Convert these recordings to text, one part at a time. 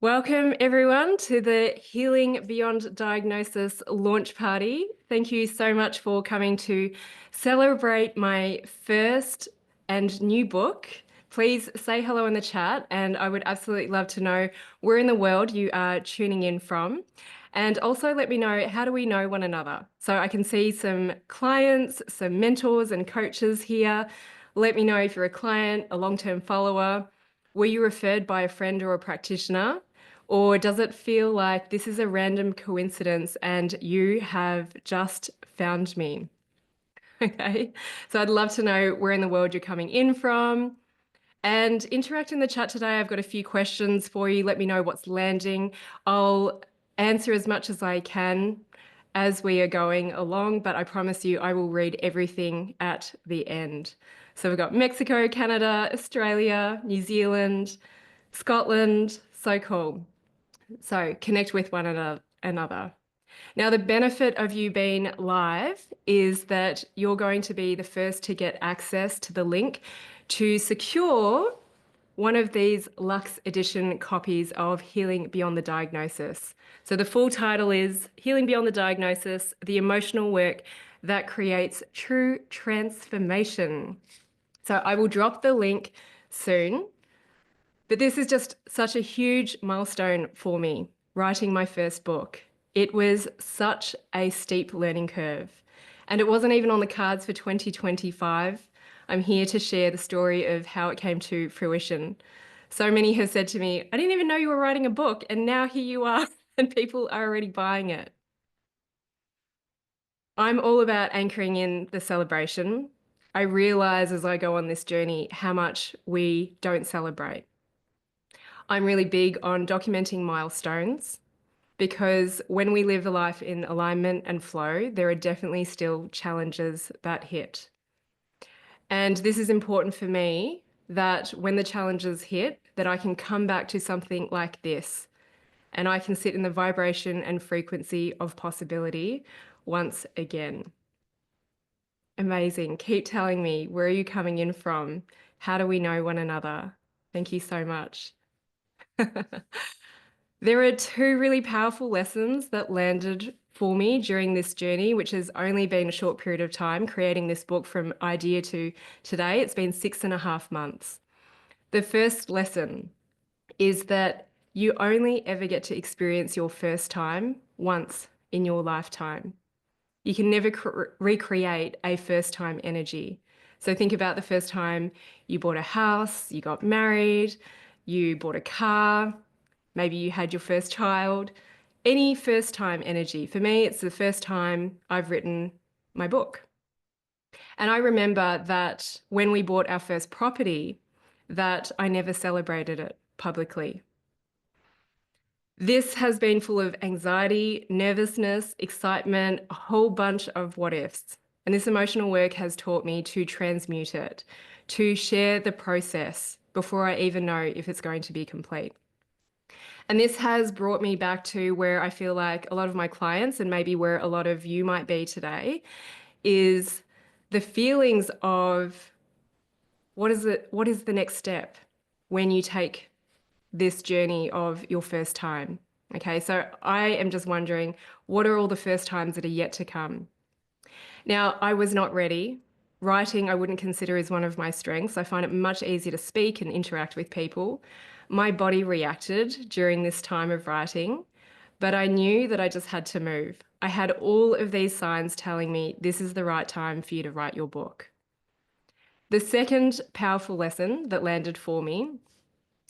Welcome, everyone, to the Healing Beyond Diagnosis launch party. Thank you so much for coming to celebrate my first and new book. Please say hello in the chat, and I would absolutely love to know where in the world you are tuning in from. And also let me know, how do we know one another? So I can see some clients, some mentors and coaches here. Let me know if you're a client, a long-term follower. Were you referred by a friend or a practitioner? Or does it feel like this is a random coincidence and you have just found me? Okay, so I'd love to know where in the world you're coming in from and interact in the chat today. I've got a few questions for you. Let me know what's landing. I'll answer as much as I can as we are going along, but I promise you I will read everything at the end. So we've got Mexico, Canada, Australia, New Zealand, Scotland. So cool. So connect with one another. Now, the benefit of you being live is that you're going to be the first to get access to the link to secure one of these Luxe Edition copies of Healing Beyond the Diagnosis. So the full title is Healing Beyond the Diagnosis, the emotional work that creates true transformation. So I will drop the link soon. But this is just such a huge milestone for me, writing my first book. It was such a steep learning curve, and it wasn't even on the cards for 2025. I'm here to share the story of how it came to fruition. So many have said to me, I didn't even know you were writing a book, and now here you are, and people are already buying it. I'm all about anchoring in the celebration. I realize as I go on this journey how much we don't celebrate. I'm really big on documenting milestones because when we live a life in alignment and flow, there are definitely still challenges that hit. And this is important for me that when the challenges hit, that I can come back to something like this and I can sit in the vibration and frequency of possibility once again. Amazing. Keep telling me, where are you coming in from? How do we know one another? Thank you so much. There are two really powerful lessons that landed for me during this journey, which has only been a short period of time creating this book from idea to today. It's been 6.5 months. The first lesson is that you only ever get to experience your first time once in your lifetime. You can never recreate a first time energy. So think about the first time you bought a house, you got married, you bought a car, maybe you had your first child, any first time energy. For me, it's the first time I've written my book. And I remember that when we bought our first property, that I never celebrated it publicly. This has been full of anxiety, nervousness, excitement, a whole bunch of what ifs. And this emotional work has taught me to transmute it, to share the process before I even know if it's going to be complete. And this has brought me back to where I feel like a lot of my clients, and maybe where a lot of you might be today, is the feelings of what is the next step when you take this journey of your first time. Okay, so I am just wondering, what are all the first times that are yet to come? Now, I was not ready. Writing, I wouldn't consider is one of my strengths. I find it much easier to speak and interact with people. My body reacted during this time of writing, but I knew that I just had to move. I had all of these signs telling me this is the right time for you to write your book. The second powerful lesson that landed for me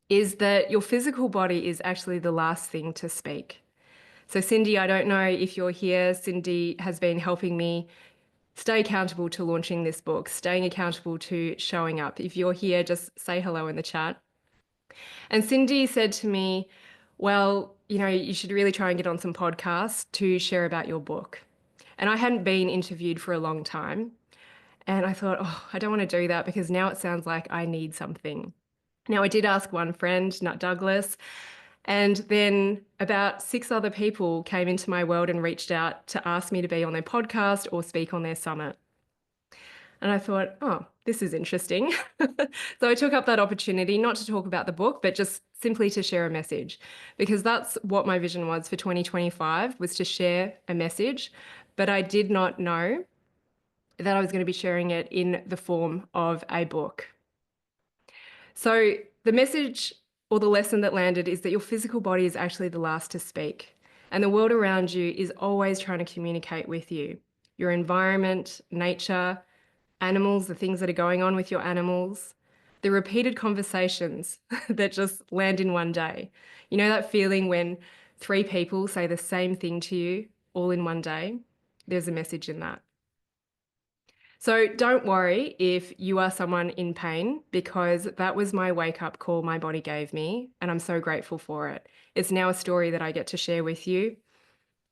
is that your physical body is actually the last thing to speak. So Cindy, I don't know if you're here. Cindy has been helping me stay accountable to launching this book, staying accountable to showing up. If you're here, just say hello in the chat. And Cindy said to me, well, you should really try and get on some podcasts to share about your book. And I hadn't been interviewed for a long time. And I thought, oh, I don't want to do that because now it sounds like I need something. Now, I did ask one friend, Nut Douglas, and then about 6 other people came into my world and reached out to ask me to be on their podcast or speak on their summit. And I thought, oh, this is interesting. So I took up that opportunity not to talk about the book, but just simply to share a message, because that's what my vision was for 2025, was to share a message. But I did not know that I was going to be sharing it in the form of a book. So the message or the lesson that landed is that your physical body is actually the last to speak, and the world around you is always trying to communicate with you. Your environment, nature, animals, the things that are going on with your animals, the repeated conversations that just land in one day. You know that feeling when three people say the same thing to you all in one day? There's a message in that. So don't worry if you are someone in pain, because that was my wake-up call my body gave me, and I'm so grateful for it. It's now a story that I get to share with you,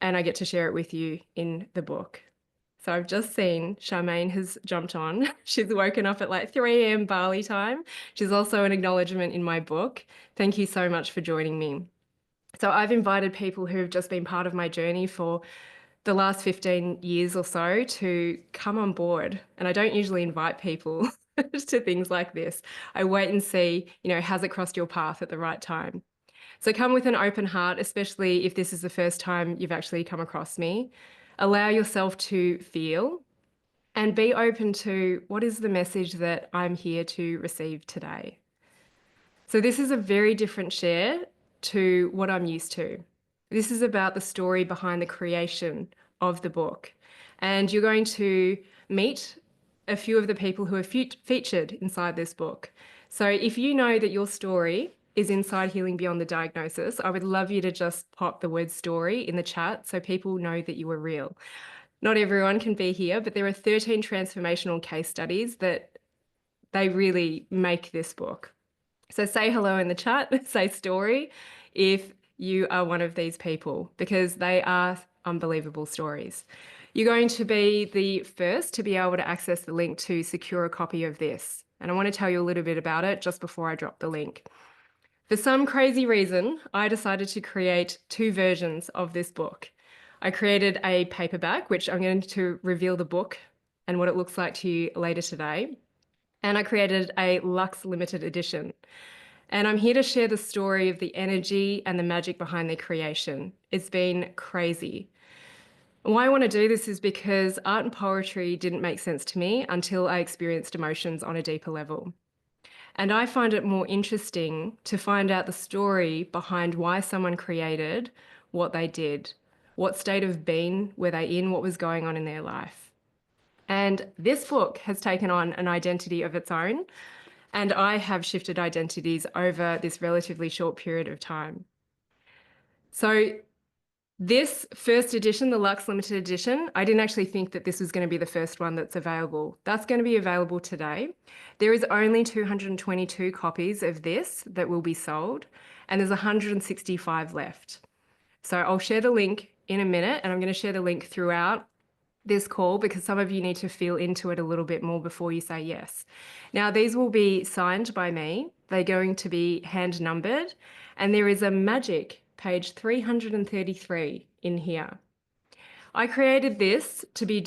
and I get to share it with you in the book. So I've just seen Charmaine has jumped on. She's woken up at like 3 a.m. Bali time. She's also an acknowledgement in my book. Thank you so much for joining me. So I've invited people who have just been part of my journey for the last 15 years or so to come on board. And I don't usually invite people to things like this. I wait and see, has it crossed your path at the right time? So come with an open heart, especially if this is the first time you've actually come across me. Allow yourself to feel and be open to what is the message that I'm here to receive today. So this is a very different share to what I'm used to. This is about the story behind the creation of the book. And you're going to meet a few of the people who are featured inside this book. So if you know that your story is inside Healing Beyond the Diagnosis, I would love you to just pop the word story in the chat so people know that you are real. Not everyone can be here, but there are 13 transformational case studies that they really make this book. So say hello in the chat, say story if you are one of these people, because they are unbelievable stories. You're going to be the first to be able to access the link to secure a copy of this. And I want to tell you a little bit about it just before I drop the link. For some crazy reason, I decided to create 2 versions of this book. I created a paperback, which I'm going to reveal the book and what it looks like to you later today. And I created a Luxe Limited Edition. And I'm here to share the story of the energy and the magic behind their creation. It's been crazy. Why I want to do this is because art and poetry didn't make sense to me until I experienced emotions on a deeper level. And I find it more interesting to find out the story behind why someone created what they did, what state of being were they in, what was going on in their life. And this book has taken on an identity of its own, and I have shifted identities over this relatively short period of time. So this first edition, the Luxe Limited Edition, I didn't actually think that this was going to be the first one that's available. That's going to be available today. There is only 222 copies of this that will be sold, and there's 165 left. So I'll share the link in a minute, and I'm going to share the link throughout this call because some of you need to feel into it a little bit more before you say yes. Now, these will be signed by me. They're going to be hand numbered, and there is a magic page 333 in here. I created this to be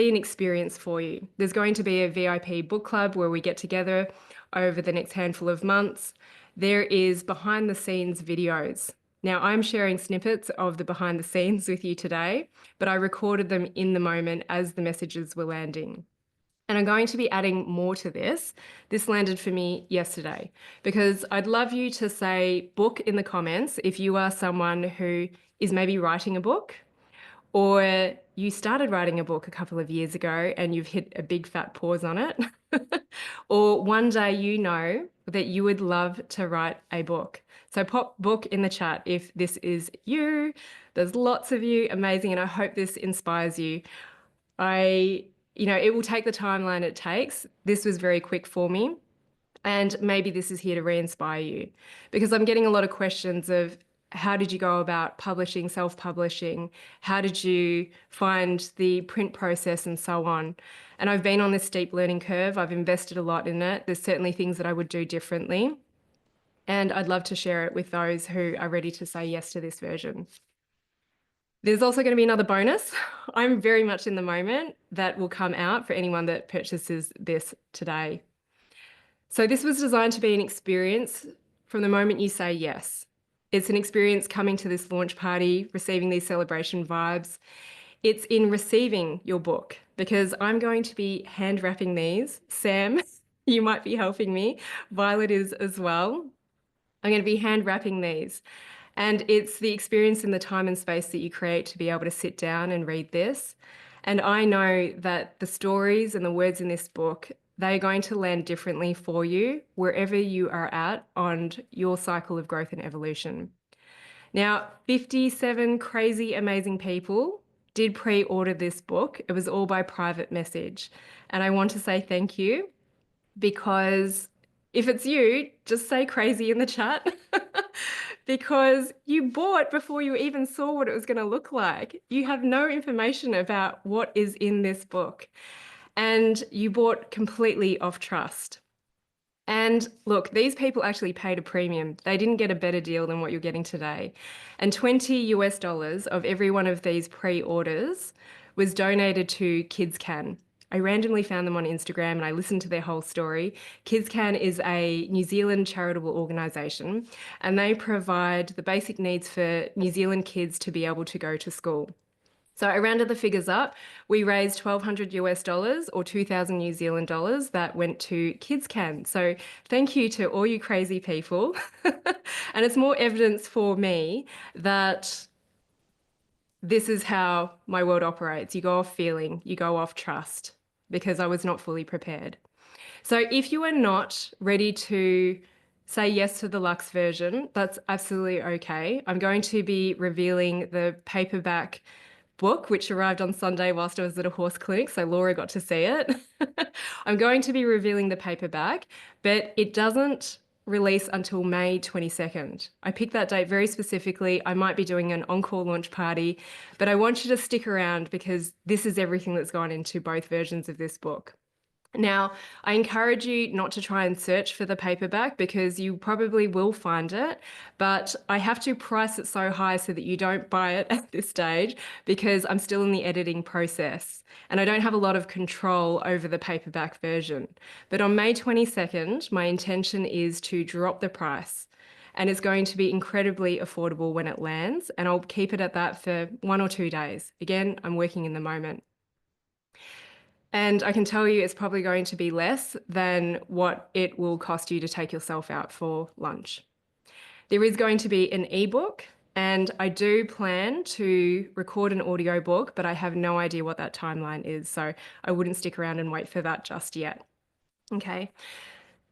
an experience for you. There's going to be a VIP book club where we get together over the next handful of months. There is behind the scenes videos. Now, I'm sharing snippets of the behind the scenes with you today, but I recorded them in the moment as the messages were landing. And I'm going to be adding more to this. This landed for me yesterday because I'd love you to say book in the comments if you are someone who is maybe writing a book, or you started writing a book a couple of years ago and you've hit a big fat pause on it, or one day you know that you would love to write a book. So pop book in the chat if this is you. There's lots of you, amazing, and I hope this inspires you. It will take the timeline it takes. This was very quick for me, and maybe this is here to re-inspire you, because I'm getting a lot of questions of how did you go about publishing, self-publishing? How did you find the print process and so on? And I've been on this steep learning curve. I've invested a lot in it. There's certainly things that I would do differently. And I'd love to share it with those who are ready to say yes to this version. There's also going to be another bonus. I'm very much in the moment that will come out for anyone that purchases this today. So this was designed to be an experience from the moment you say yes. It's an experience coming to this launch party, receiving these celebration vibes. It's in receiving your book because I'm going to be hand wrapping these. Sam, you might be helping me. Violet is as well. I'm going to be hand wrapping these. And it's the experience in the time and space that you create to be able to sit down and read this. And I know that the stories and the words in this book, they're going to land differently for you wherever you are at on your cycle of growth and evolution. Now, 57 crazy, amazing people did pre-order this book. It was all by private message. And I want to say thank you because if it's you, just say crazy in the chat because you bought before you even saw what it was going to look like. You have no information about what is in this book, and you bought completely off trust. And look, these people actually paid a premium. They didn't get a better deal than what you're getting today. And $20 of every one of these pre-orders was donated to Kids Can. I randomly found them on Instagram and I listened to their whole story. Kids Can is a New Zealand charitable organisation and they provide the basic needs for New Zealand kids to be able to go to school. So I rounded the figures up. We raised $1,200 or 2,000 New Zealand dollars that went to Kids Can. So thank you to all you crazy people. And it's more evidence for me that this is how my world operates. You go off feeling, you go off trust because I was not fully prepared. So if you are not ready to say yes to the Luxe version, that's absolutely okay. I'm going to be revealing the paperback book, which arrived on Sunday whilst I was at a horse clinic, so Laura got to see it. I'm going to be revealing the paperback, but it doesn't release until May 22nd. I picked that date very specifically. I might be doing an encore launch party, but I want you to stick around because this is everything that's gone into both versions of this book. Now, I encourage you not to try and search for the paperback because you probably will find it, but I have to price it so high so that you don't buy it at this stage because I'm still in the editing process and I don't have a lot of control over the paperback version. But on May 22nd, my intention is to drop the price and it's going to be incredibly affordable when it lands and I'll keep it at that for 1 or 2 days. Again, I'm working in the moment. And I can tell you it's probably going to be less than what it will cost you to take yourself out for lunch. There is going to be an ebook, and I do plan to record an audiobook, but I have no idea what that timeline is. So I wouldn't stick around and wait for that just yet. Okay.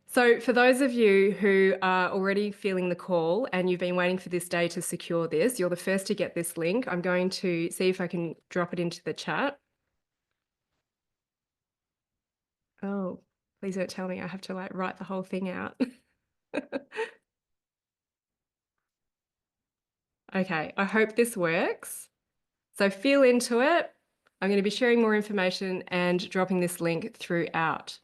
So for those of you who are already feeling the call and you've been waiting for this day to secure this, you're the first to get this link. I'm going to see if I can drop it into the chat. Oh, please don't tell me I have to like write the whole thing out. Okay, I hope this works. So feel into it. I'm going to be sharing more information and dropping this link throughout.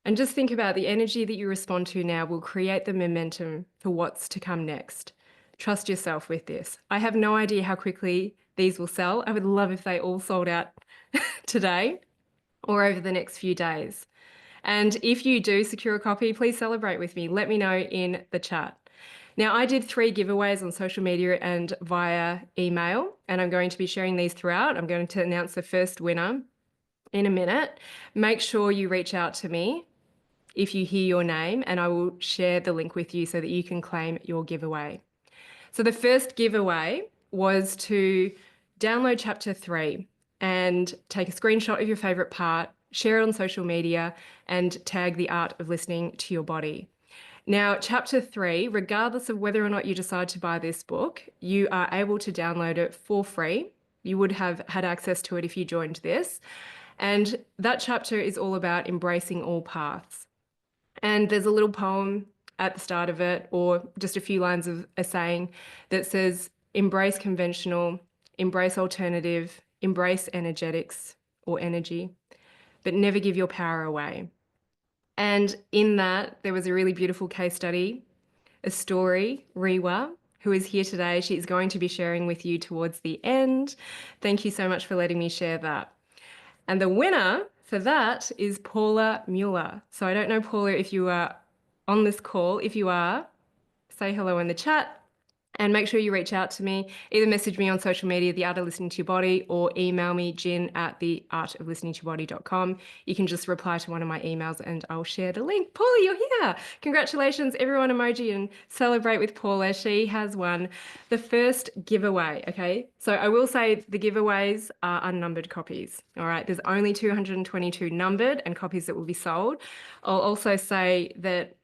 And just think about the energy that you respond to now will create the momentum for what's to come next. Trust yourself with this. I have no idea how quickly these will sell. I would love if they all sold out today or over the next few days. And if you do secure a copy, please celebrate with me. Let me know in the chat. Now, I did 3 giveaways on social media and via email, and I'm going to be sharing these throughout. I'm going to announce the first winner in a minute. Make sure you reach out to me if you hear your name, and I will share the link with you so that you can claim your giveaway. So the first giveaway was to download chapter 3 and take a screenshot of your favorite part, share it on social media, and tag the art of listening to your body. Now, chapter 3, regardless of whether or not you decide to buy this book, you are able to download it for free. You would have had access to it if you joined this. And that chapter is all about embracing all paths. And there's a little poem at the start of it, or just a few lines of a saying that says, embrace conventional, embrace alternative, embrace energetics or energy, but never give your power away. And in that, there was a really beautiful case study, a story, Rewa, who is here today. She is going to be sharing with you towards the end. Thank you so much for letting me share that. And the winner for that is Paula Mueller. So I don't know, Paula, if you are on this call. If you are, say hello in the chat. And make sure you reach out to me. Either message me on social media, The Art of Listening to Your Body, or email me, jin@theartoflisteningtoyourbody.com. You can just reply to one of my emails and I'll share the link. Paula, you're here. Congratulations, everyone emoji and celebrate with Paula. She has won the first giveaway, okay? So I will say the giveaways are unnumbered copies, all right? There's only 222 numbered and copies that will be sold. I'll also say that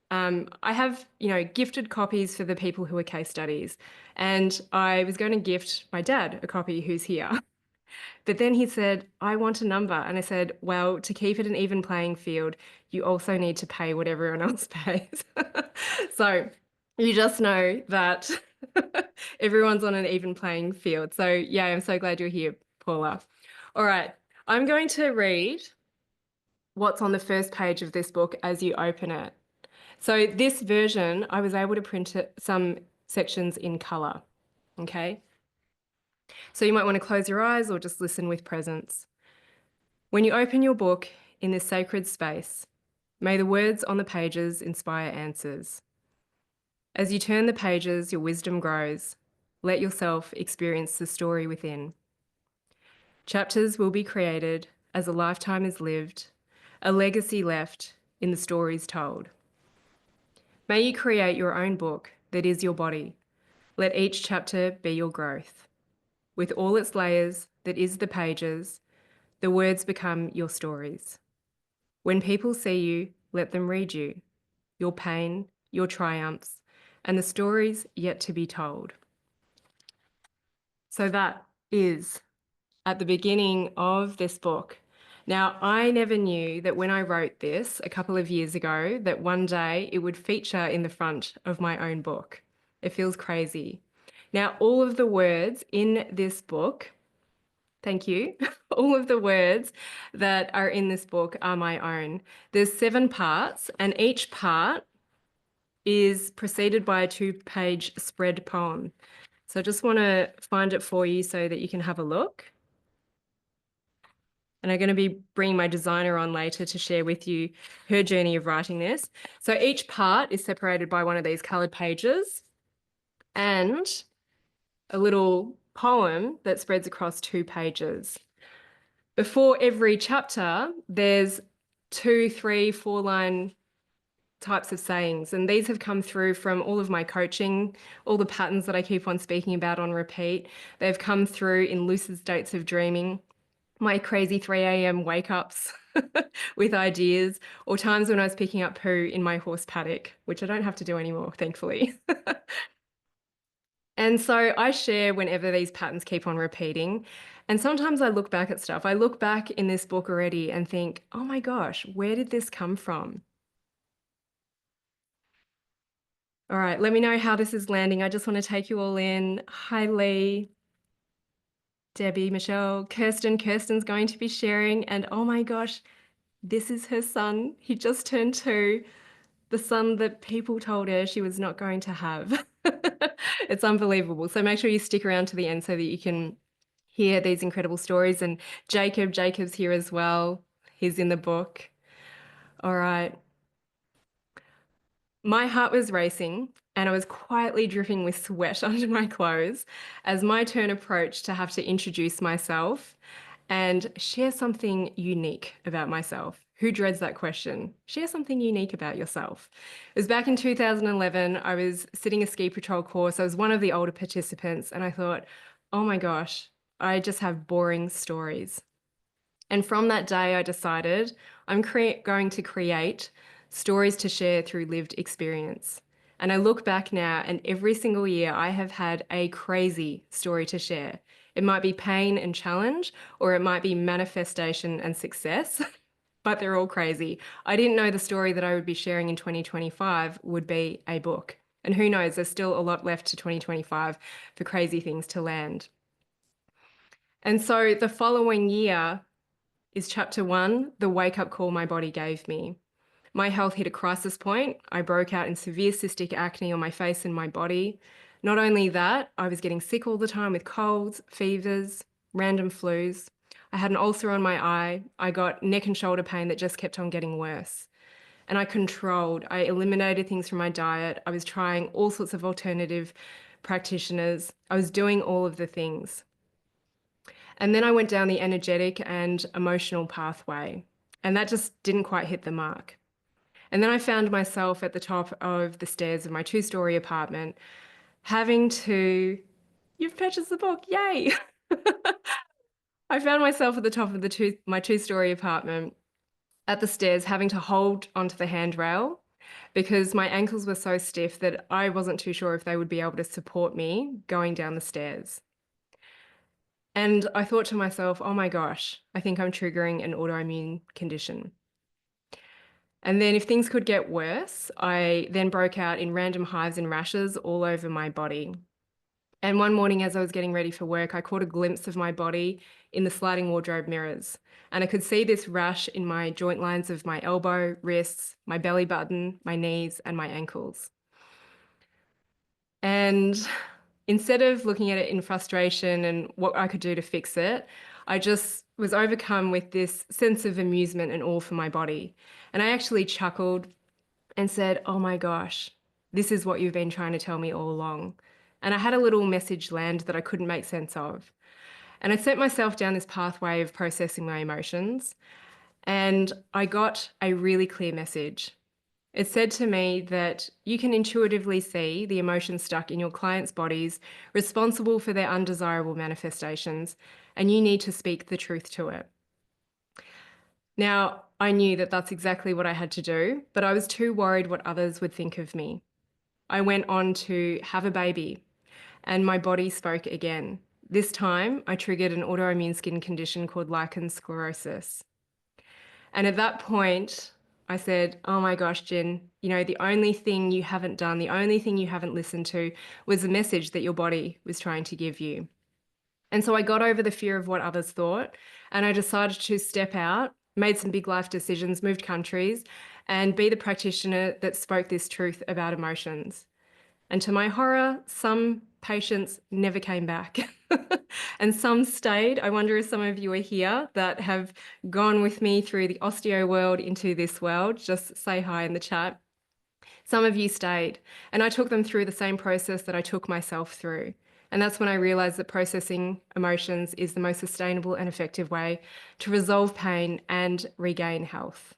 I have, gifted copies for the people who are case studies. And I was going to gift my dad a copy who's here. But then he said, I want a number. And I said, well, to keep it an even playing field, you also need to pay what everyone else pays. So you just know that everyone's on an even playing field. So yeah, I'm so glad you're here, Paula. All right, I'm going to read what's on the first page of this book as you open it. So this version, I was able to print some sections in color, okay? So you might want to close your eyes or just listen with presence. When you open your book in this sacred space, may the words on the pages inspire answers. As you turn the pages, your wisdom grows. Let yourself experience the story within. Chapters will be created as a lifetime is lived, a legacy left in the stories told. May you create your own book that is your body. Let each chapter be your growth. With all its layers that is the pages, the words become your stories. When people see you, let them read you, your pain, your triumphs, and the stories yet to be told. So that is at the beginning of this book. Now, I never knew that when I wrote this a couple of years ago, that one day it would feature in the front of my own book. It feels crazy. Now, all of the words in this book, thank you, all of the words that are in this book are my own. There's 7 parts, and each part is preceded by a 2-page spread poem. So I just want to find it for you so that you can have a look. And I'm going to be bringing my designer on later to share with you her journey of writing this. So each part is separated by one of these coloured pages and a little poem that spreads across 2 pages. Before every chapter, there's 2, 3, 4-line types of sayings. And these have come through from all of my coaching, all the patterns that I keep on speaking about on repeat. They've come through in lucid states of dreaming, my crazy 3 a.m. wake-ups with ideas, or times when I was picking up poo in my horse paddock, which I don't have to do anymore, thankfully. And so I share whenever these patterns keep on repeating. And sometimes I look back at stuff. I look back in this book already and think, oh my gosh, where did this come from? All right, let me know how this is landing. I just want to take you all in. Hi, Lee. Debbie, Michelle, Kirsten. Kirsten's going to be sharing, and oh my gosh, this is her son. He just turned 2, the son that people told her she was not going to have. It's unbelievable. So make sure you stick around to the end so that you can hear these incredible stories. And Jacob's here as well. He's in the book. All right. My heart was racing and I was quietly dripping with sweat under my clothes as my turn approached to have to introduce myself and share something unique about myself. Who dreads that question? Share something unique about yourself. It was back in 2011. I was sitting a ski patrol course. I was one of the older participants and I thought, oh my gosh, I just have boring stories. And from that day, I decided I'm going to create stories to share through lived experience. And I look back now, and every single year I have had a crazy story to share. It might be pain and challenge, or it might be manifestation and success, but they're all crazy. I didn't know the story that I would be sharing in 2025 would be a book. And who knows, there's still a lot left to 2025 for crazy things to land. And so the following year is chapter 1, the wake-up call my body gave me. My health hit a crisis point. I broke out in severe cystic acne on my face and my body. Not only that, I was getting sick all the time with colds, fevers, random flus. I had an ulcer on my eye. I got neck and shoulder pain that just kept on getting worse. And I eliminated things from my diet. I was trying all sorts of alternative practitioners. I was doing all of the things. And then I went down the energetic and emotional pathway, and that just didn't quite hit the mark. And then I found myself at the top of the stairs of my two-story apartment having to, you've purchased the book, yay! I found myself at the top of my two-story apartment at the stairs having to hold onto the handrail because my ankles were so stiff that I wasn't too sure if they would be able to support me going down the stairs. And I thought to myself, oh my gosh, I think I'm triggering an autoimmune condition. And then if things could get worse, I then broke out in random hives and rashes all over my body. And one morning as I was getting ready for work, I caught a glimpse of my body in the sliding wardrobe mirrors. And I could see this rash in my joint lines of my elbow, wrists, my belly button, my knees, and my ankles. And instead of looking at it in frustration and what I could do to fix it, I just was overcome with this sense of amusement and awe for my body. And I actually chuckled and said, oh my gosh, this is what you've been trying to tell me all along. And I had a little message land that I couldn't make sense of. And I set myself down this pathway of processing my emotions, and I got a really clear message. It said to me that you can intuitively see the emotions stuck in your clients' bodies responsible for their undesirable manifestations, and you need to speak the truth to it. Now, I knew that that's exactly what I had to do, but I was too worried what others would think of me. I went on to have a baby, and my body spoke again. This time, I triggered an autoimmune skin condition called lichen sclerosis. And at that point, I said, oh my gosh, Jen, the only thing you haven't done, the only thing you haven't listened to was the message that your body was trying to give you. And so I got over the fear of what others thought, and I decided to step out, made some big life decisions, moved countries, and be the practitioner that spoke this truth about emotions. And to my horror, some patients never came back and some stayed. I wonder if some of you are here that have gone with me through the osteo world into this world. Just say hi in the chat. Some of you stayed, and I took them through the same process that I took myself through. And that's when I realized that processing emotions is the most sustainable and effective way to resolve pain and regain health.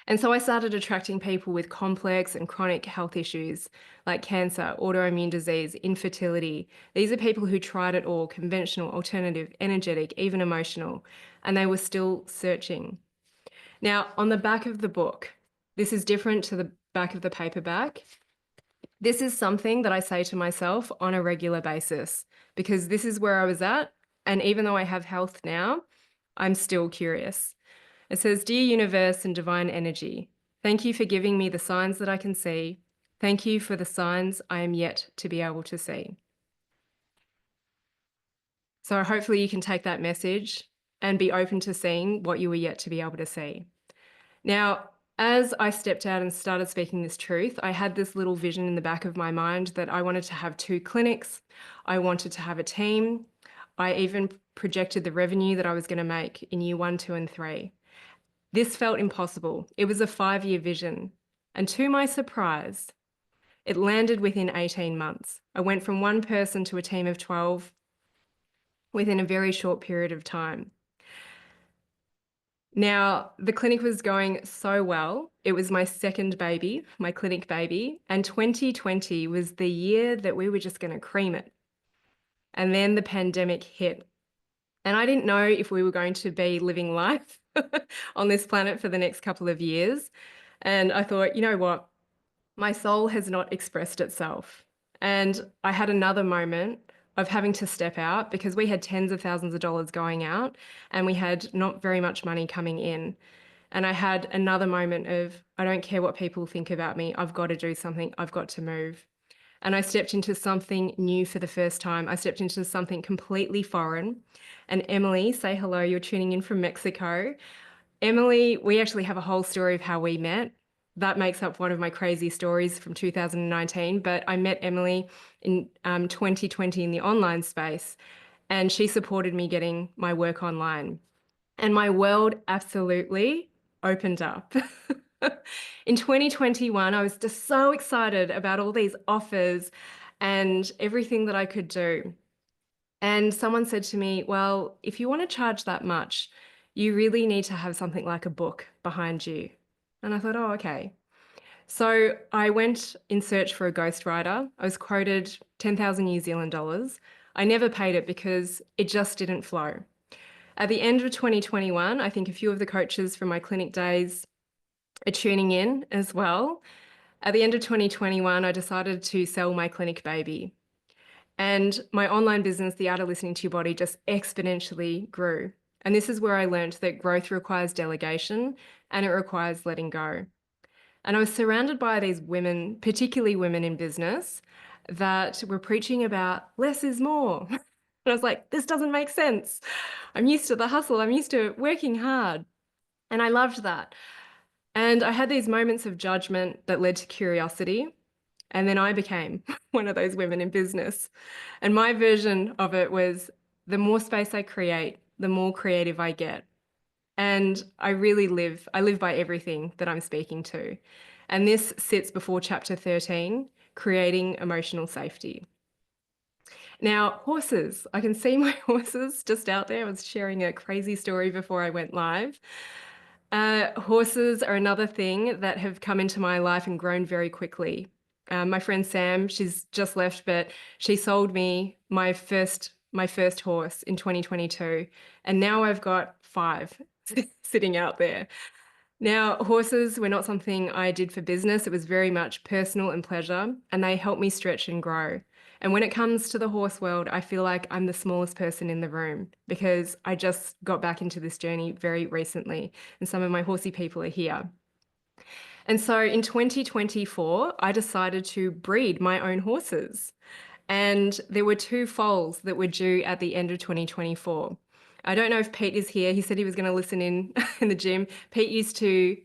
And so I started attracting people with complex and chronic health issues like cancer, autoimmune disease, infertility. These are people who tried it all, conventional, alternative, energetic, even emotional, and they were still searching. Now, on the back of the book, this is different to the back of the paperback. This is something that I say to myself on a regular basis because this is where I was at. And even though I have health now, I'm still curious. It says, Dear Universe and Divine Energy, thank you for giving me the signs that I can see. Thank you for the signs I am yet to be able to see. So hopefully you can take that message and be open to seeing what you are yet to be able to see. Now, as I stepped out and started speaking this truth, I had this little vision in the back of my mind that I wanted to have 2 clinics. I wanted to have a team. I even projected the revenue that I was going to make in year 1, 2, and 3. This felt impossible. It was a 5-year vision. And to my surprise, it landed within 18 months. I went from 1 person to a team of 12 within a very short period of time. Now, the clinic was going so well. It was my second baby, my clinic baby, and 2020 was the year that we were just going to cream it. And then the pandemic hit. And I didn't know if we were going to be living life on this planet for the next couple of years. And I thought, you know what? My soul has not expressed itself. And I had another moment of having to step out because we had tens of thousands of dollars going out and we had not very much money coming in. And I had another moment of, I don't care what people think about me. I've got to do something. I've got to move. And I stepped into something new for the first time. I stepped into something completely foreign. And Emily, say hello, you're tuning in from Mexico. Emily, we actually have a whole story of how we met. that makes up one of my crazy stories from 2019. But I met Emily in 2020 in the online space, and she supported me getting my work online. And my world absolutely opened up. In 2021, I was just so excited about all these offers and everything that I could do. And someone said to me, well, if you want to charge that much, you really need to have something like a book behind you. And I thought, oh, okay. So I went in search for a ghostwriter. I was quoted 10,000 New Zealand dollars. I never paid it because it just didn't flow. At the end of 2021, I think a few of the coaches from my clinic days are tuning in as well. At the end of 2021, I decided to sell my clinic baby. And my online business, The Art of Listening to Your Body, just exponentially grew. And this is where I learned that growth requires delegation and it requires letting go. And I was surrounded by these women, particularly women in business, that were preaching about less is more. And I was like, this doesn't make sense. I'm used to the hustle. I'm used to working hard. And I loved that. And I had these moments of judgment that led to curiosity. And then I became one of those women in business. And my version of it was the more space I create, the more creative I get. And I live by everything that I'm speaking to. And this sits before chapter 13, creating emotional safety. Now, horses, I can see my horses just out there. I was sharing a crazy story before I went live. Horses are another thing that have come into my life and grown very quickly. My friend Sam, she's just left, but she sold me my first horse in 2022, and now I've got 5 sitting out there. Now, horses were not something I did for business. It was very much personal and pleasure, and they helped me stretch and grow. And when it comes to the horse world, I feel like I'm the smallest person in the room because I just got back into this journey very recently, and some of my horsey people are here. And so in 2024, I decided to breed my own horses. And there were 2 foals that were due at the end of 2024. I don't know if Pete is here. He said he was going to listen in in the gym. Pete used to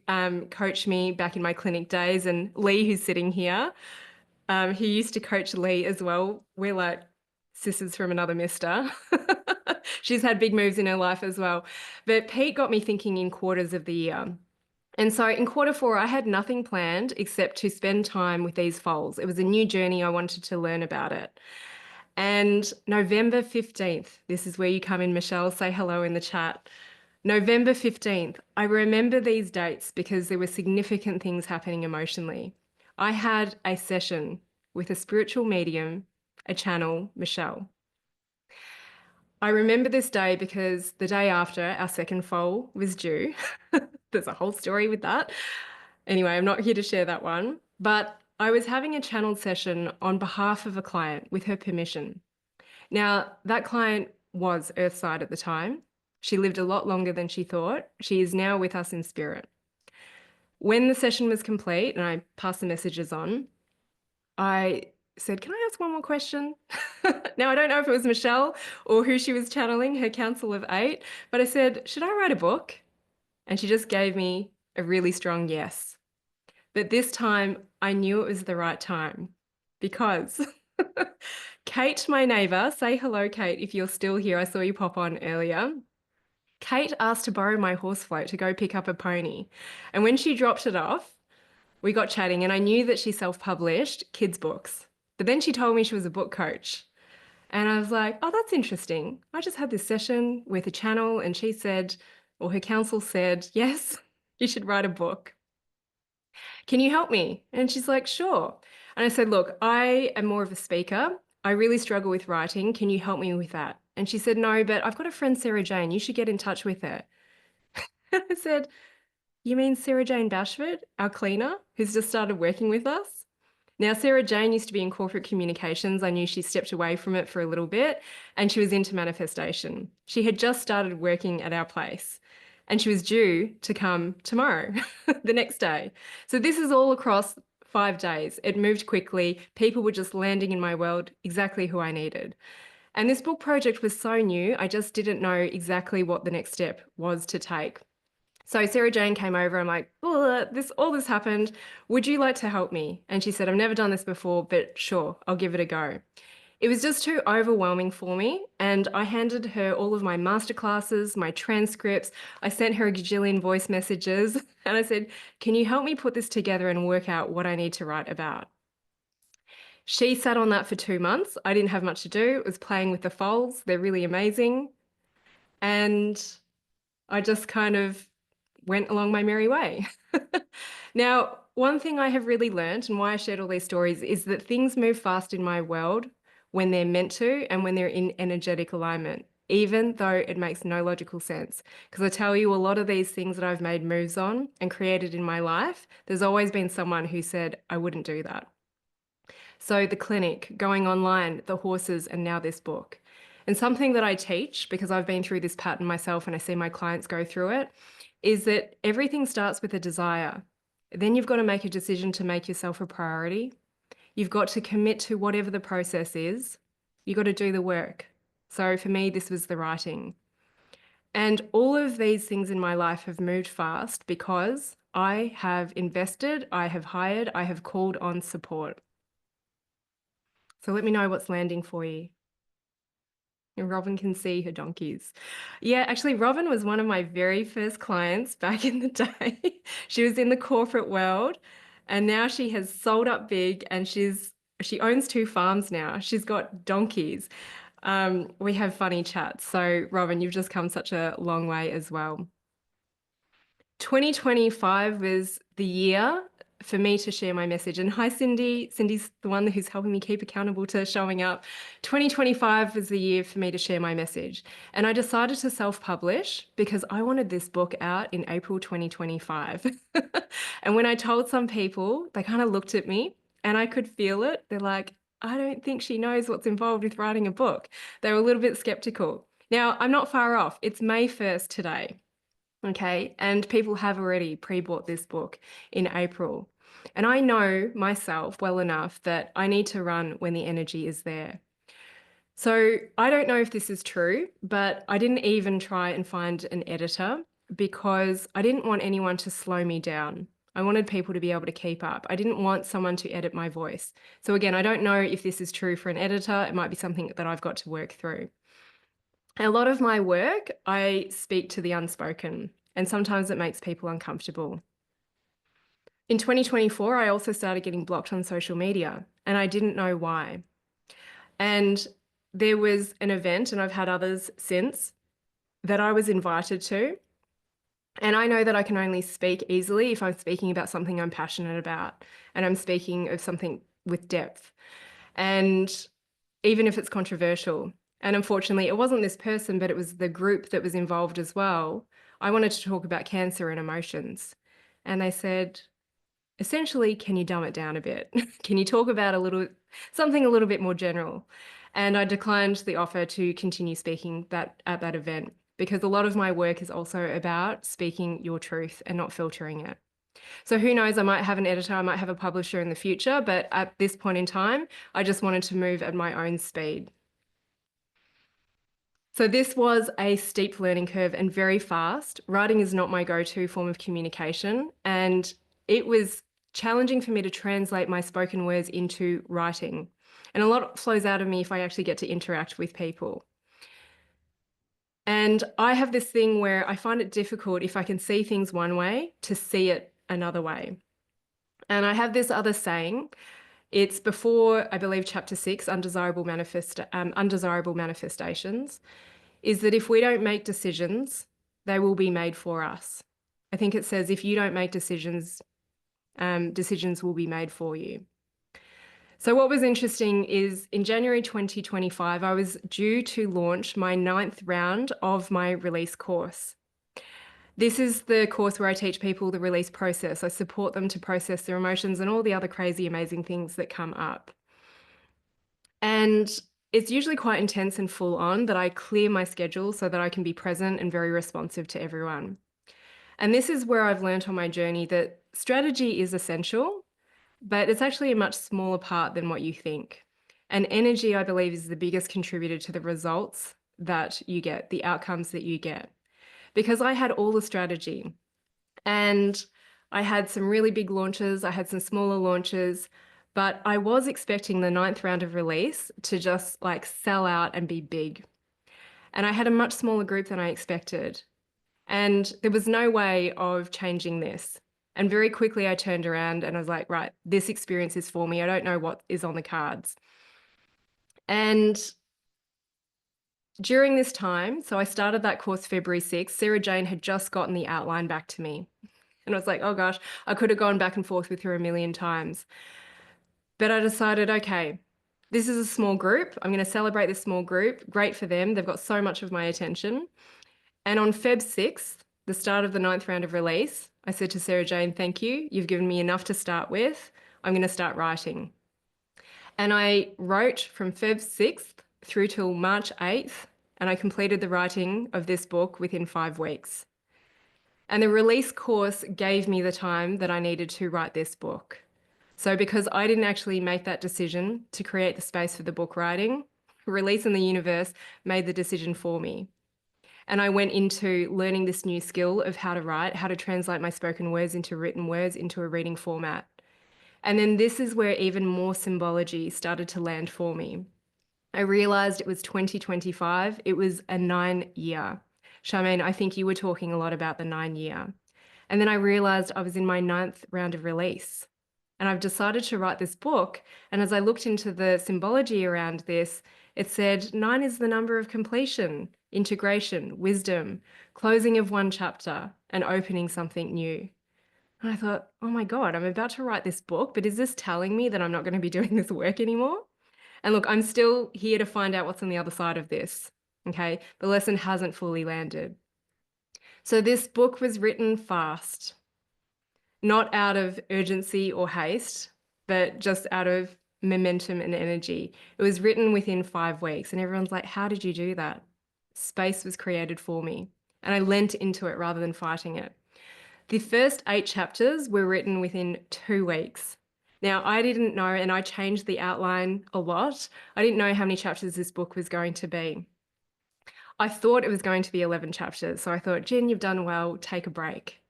coach me back in my clinic days, and Lee, who's sitting here, he used to coach Lee as well. We're like sisters from another mister. She's had big moves in her life as well. But Pete got me thinking in quarters of the year. And so in quarter 4, I had nothing planned except to spend time with these foals. It was a new journey. I wanted to learn about it. And November 15th, this is where you come in, Michelle, say hello in the chat. November 15th, I remember these dates because there were significant things happening emotionally. I had a session with a spiritual medium, a channel, Michelle. I remember this day because the day after our second foal was due. There's a whole story with that. Anyway, I'm not here to share that one, but I was having a channeled session on behalf of a client with her permission. Now, that client was Earthside at the time. She lived a lot longer than she thought. She is now with us in spirit. When the session was complete and I passed the messages on, I said, can I ask one more question? Now, I don't know if it was Michelle or who she was channeling, her council of 8, but I said, should I write a book? And she just gave me a really strong yes. But this time I knew it was the right time because Kate, my neighbour, say hello, Kate, if you're still here. I saw you pop on earlier. Kate asked to borrow my horse float to go pick up a pony. And when she dropped it off, we got chatting and I knew that she self-published kids' books. But then she told me she was a book coach. And I was like, oh, that's interesting. I just had this session with a channel and she said, or her counsel said, yes, you should write a book. Can you help me? And she's like, sure. And I said, look, I am more of a speaker. I really struggle with writing. Can you help me with that? And she said, no, but I've got a friend, Sarah Jane. You should get in touch with her. I said, you mean Sarah Jane Bashford, our cleaner, who's just started working with us? Now, Sarah Jane used to be in corporate communications. I knew she stepped away from it for a little bit and she was into manifestation. She had just started working at our place and she was due to come tomorrow, the next day. So this is all across 5 days. It moved quickly. People were just landing in my world exactly who I needed. And this book project was so new, I just didn't know exactly what the next step was to take. So Sarah Jane came over. I'm like, oh, all this happened. Would you like to help me? And she said, I've never done this before, but sure, I'll give it a go. It was just too overwhelming for me. And I handed her all of my masterclasses, my transcripts. I sent her a gajillion voice messages. And I said, can you help me put this together and work out what I need to write about? She sat on that for 2 months. I didn't have much to do. It was playing with the foals. They're really amazing. And I just kind of went along my merry way. Now, one thing I have really learned and why I shared all these stories is that things move fast in my world when they're meant to and when they're in energetic alignment, even though it makes no logical sense. Because I tell you, a lot of these things that I've made moves on and created in my life, there's always been someone who said, I wouldn't do that. So the clinic, going online, the horses, and now this book. And something that I teach, because I've been through this pattern myself and I see my clients go through it, is that everything starts with a desire. Then you've got to make a decision to make yourself a priority. You've got to commit to whatever the process is. You've got to do the work. So for me, this was the writing. And all of these things in my life have moved fast because I have invested, I have hired, I have called on support. So let me know what's landing for you. And Robin can see her donkeys. Yeah, actually, Robin was one of my very first clients back in the day. She was in the corporate world and now she has sold up big and she owns 2 farms now. She's got donkeys. We have funny chats. So, Robin, you've just come such a long way as well. 2025 was the year for me to share my message. And hi, Cindy. Cindy's the one who's helping me keep accountable to showing up. 2025 was the year for me to share my message. And I decided to self-publish because I wanted this book out in April 2025. And when I told some people, they kind of looked at me and I could feel it. They're like, I don't think she knows what's involved with writing a book. They were a little bit skeptical. Now, I'm not far off. It's May 1st today. Okay, and people have already pre-bought this book in April. And I know myself well enough that I need to run when the energy is there. So I don't know if this is true, but I didn't even try and find an editor because I didn't want anyone to slow me down. I wanted people to be able to keep up. I didn't want someone to edit my voice. So again, I don't know if this is true for an editor. It might be something that I've got to work through. A lot of my work, I speak to the unspoken, and sometimes it makes people uncomfortable. In 2024, I also started getting blocked on social media, and I didn't know why. And there was an event, and I've had others since, that I was invited to. And I know that I can only speak easily if I'm speaking about something I'm passionate about, and I'm speaking of something with depth. And even if it's controversial. And unfortunately, it wasn't this person, but it was the group that was involved as well. I wanted to talk about cancer and emotions. And they said, essentially, can you dumb it down a bit? Can you talk about something a little bit more general? And I declined the offer to continue speaking at that event because a lot of my work is also about speaking your truth and not filtering it. So who knows, I might have an editor, I might have a publisher in the future, but at this point in time, I just wanted to move at my own speed. So this was a steep learning curve and very fast. Writing is not my go-to form of communication, and it was challenging for me to translate my spoken words into writing. And a lot flows out of me if I actually get to interact with people. And I have this thing where I find it difficult if I can see things one way to see it another way. And I have this other saying, it's before, I believe, chapter 6, undesirable manifestations, is that if we don't make decisions, they will be made for us. I think it says if you don't make decisions, decisions will be made for you. So what was interesting is in January 2025, I was due to launch my 9th round of my release course. This is the course where I teach people the release process. I support them to process their emotions and all the other crazy, amazing things that come up. And it's usually quite intense and full on that I clear my schedule so that I can be present and very responsive to everyone. And this is where I've learned on my journey that strategy is essential, but it's actually a much smaller part than what you think. And energy, I believe, is the biggest contributor to the results that you get, the outcomes that you get. Because I had all the strategy. And I had some really big launches, I had some smaller launches, but I was expecting the ninth round of release to just like sell out and be big. And I had a much smaller group than I expected. And there was no way of changing this. And very quickly I turned around and I was like, right, this experience is for me. I don't know what is on the cards. And during this time, so I started that course February 6th, Sarah Jane had just gotten the outline back to me. And I was like, oh gosh, I could have gone back and forth with her a million times. But I decided, okay, this is a small group. I'm going to celebrate this small group. Great for them. They've got so much of my attention. And on Feb 6th, the start of the ninth round of release, I said to Sarah Jane, thank you. You've given me enough to start with. I'm going to start writing. And I wrote from Feb 6th through till March 8th, and I completed the writing of this book within 5 weeks. And the release course gave me the time that I needed to write this book. So because I didn't actually make that decision to create the space for the book writing, Release in the Universe made the decision for me. And I went into learning this new skill of how to write, how to translate my spoken words into written words into a reading format. And then this is where even more symbology started to land for me. I realized it was 2025. It was a 9-year. Charmaine, I think you were talking a lot about the 9-year. And then I realized I was in my 9th round of release. And I've decided to write this book. And as I looked into the symbology around this, it said 9 is the number of completion, integration, wisdom, closing of one chapter, and opening something new. And I thought, oh my God, I'm about to write this book, but is this telling me that I'm not going to be doing this work anymore? And look, I'm still here to find out what's on the other side of this. Okay. The lesson hasn't fully landed. So this book was written fast, not out of urgency or haste, but just out of momentum and energy. It was written within 5 weeks, and everyone's like, how did you do that? Space was created for me, and I lent into it rather than fighting it. The first 8 chapters were written within 2 weeks. Now, I didn't know, and I changed the outline a lot. I didn't know how many chapters this book was going to be. I thought it was going to be 11 chapters. So I thought, Jen, you've done well, take a break.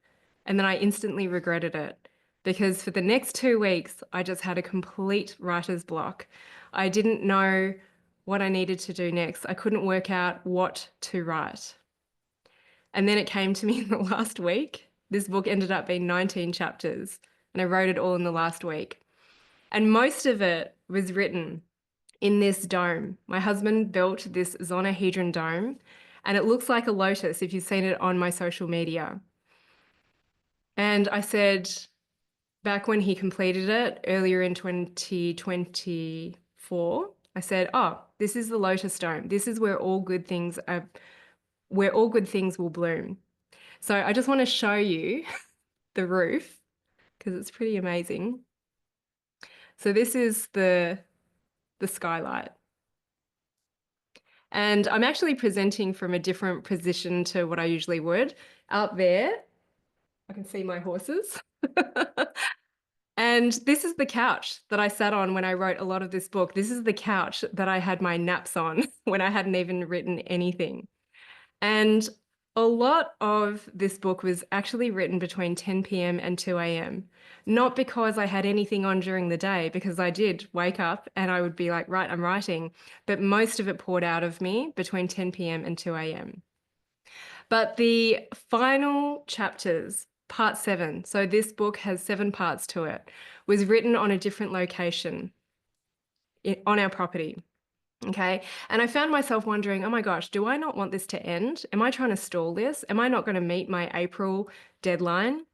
And then I instantly regretted it because for the next 2 weeks, I just had a complete writer's block. I didn't know what I needed to do next. I couldn't work out what to write. And then it came to me in the last week. This book ended up being 19 chapters, and I wrote it all in the last week. And most of it was written in this dome. My husband built this zonahedron dome, and it looks like a lotus if you've seen it on my social media. And I said, back when he completed it earlier in 2024, I said, oh, this is the lotus dome. This is where all good things will bloom. So I just want to show you the roof because it's pretty amazing. So this is the skylight. And I'm actually presenting from a different position to what I usually would. Out there, I can see my horses. And this is the couch that I sat on when I wrote a lot of this book. This is the couch that I had my naps on when I hadn't even written anything. And a lot of this book was actually written between 10 p.m. and 2 a.m. Not because I had anything on during the day, because I did wake up and I would be like, right, I'm writing. But most of it poured out of me between 10 p.m. and 2 a.m. But the final chapters, part 7, so this book has 7 parts to it, was written on a different location on our property. Okay. And I found myself wondering, oh my gosh, do I not want this to end? Am I trying to stall this? Am I not going to meet my April deadline?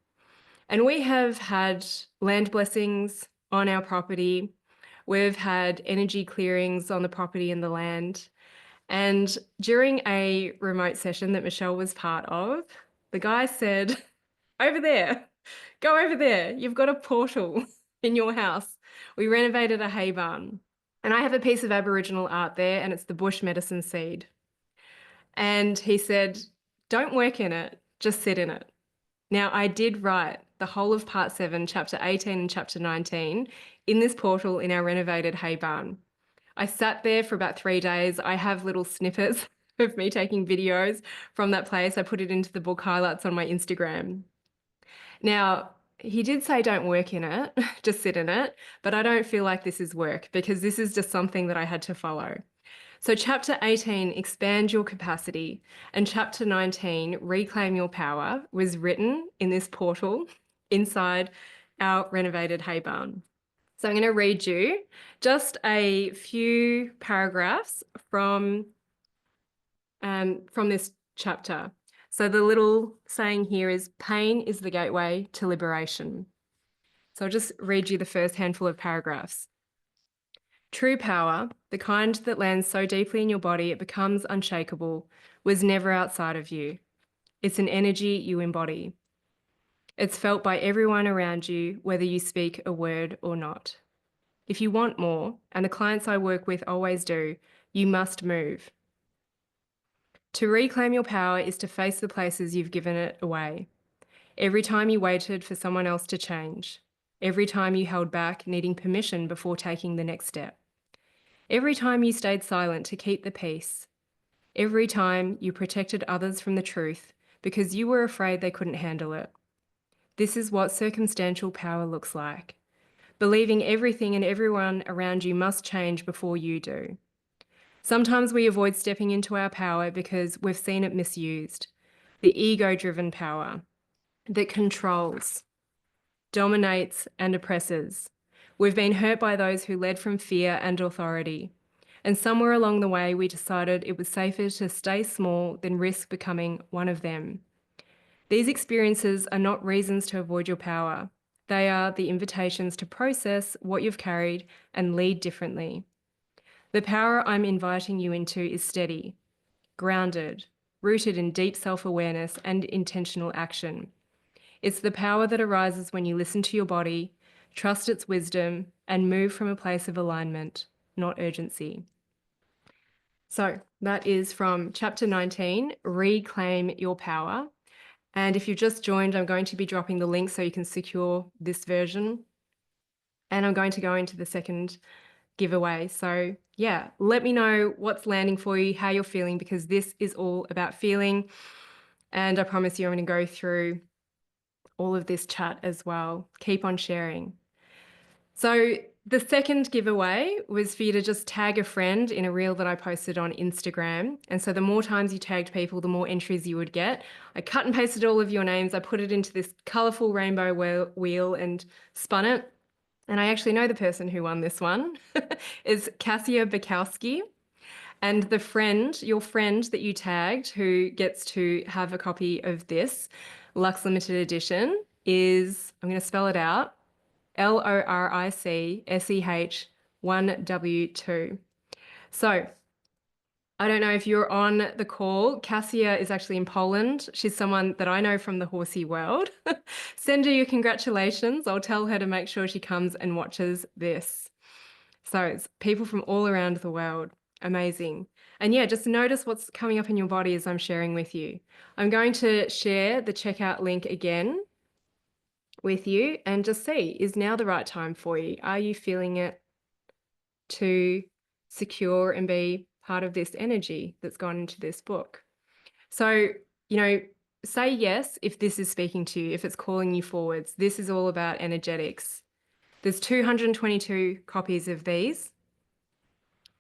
And we have had land blessings on our property. We've had energy clearings on the property and the land. And during a remote session that Michelle was part of, the guy said, over there, go over there. You've got a portal in your house. We renovated a hay barn. And I have a piece of Aboriginal art there, and it's the bush medicine seed. And he said, don't work in it, just sit in it. Now, I did write the whole of part 7, chapter 18 and chapter 19 in this portal in our renovated hay barn. I sat there for about 3 days. I have little snippets of me taking videos from that place. I put it into the book highlights on my Instagram. Now, he did say don't work in it, just sit in it, but I don't feel like this is work because this is just something that I had to follow. So, chapter 18, expand your capacity, and chapter 19, reclaim your power, was written in this portal inside our renovated hay barn. So, I'm going to read you just a few paragraphs from this chapter. So, the little saying here is pain is the gateway to liberation. So, I'll just read you the first handful of paragraphs. True power, the kind that lands so deeply in your body it becomes unshakable, was never outside of you. It's an energy you embody. It's felt by everyone around you, whether you speak a word or not. If you want more, and the clients I work with always do, you must move. To reclaim your power is to face the places you've given it away. Every time you waited for someone else to change. Every time you held back, needing permission before taking the next step. Every time you stayed silent to keep the peace. Every time you protected others from the truth because you were afraid they couldn't handle it. This is what circumstantial power looks like. Believing everything and everyone around you must change before you do. Sometimes we avoid stepping into our power because we've seen it misused. The ego-driven power that controls, dominates, and oppresses. We've been hurt by those who led from fear and authority. And somewhere along the way, we decided it was safer to stay small than risk becoming one of them. These experiences are not reasons to avoid your power. They are the invitations to process what you've carried and lead differently. The power I'm inviting you into is steady, grounded, rooted in deep self-awareness and intentional action. It's the power that arises when you listen to your body, trust its wisdom, and move from a place of alignment, not urgency. So that is from chapter 19, Reclaim Your Power. And if you've just joined, I'm going to be dropping the link so you can secure this version. And I'm going to go into the second giveaway. So yeah, let me know what's landing for you, how you're feeling, because this is all about feeling. And I promise you, I'm going to go through all of this chat as well. Keep on sharing. So the second giveaway was for you to just tag a friend in a reel that I posted on Instagram. And so the more times you tagged people, the more entries you would get. I cut and pasted all of your names. I put it into this colorful rainbow wheel and spun it. And I actually know the person who won this one is Cassia Bukowski. And the friend, your friend that you tagged, who gets to have a copy of this Luxe Limited Edition is, I'm going to spell it out, LORICSEH 1W2. So I don't know if you're on the call. Cassia is actually in Poland. She's someone that I know from the horsey world. Send her your congratulations. I'll tell her to make sure she comes and watches this. So it's people from all around the world. Amazing. And yeah, just notice what's coming up in your body as I'm sharing with you. I'm going to share the checkout link again with you and just see, is now the right time for you? Are you feeling it to secure and be part of this energy that's gone into this book? So, say yes if this is speaking to you, if it's calling you forwards. This is all about energetics. There's 222 copies of these.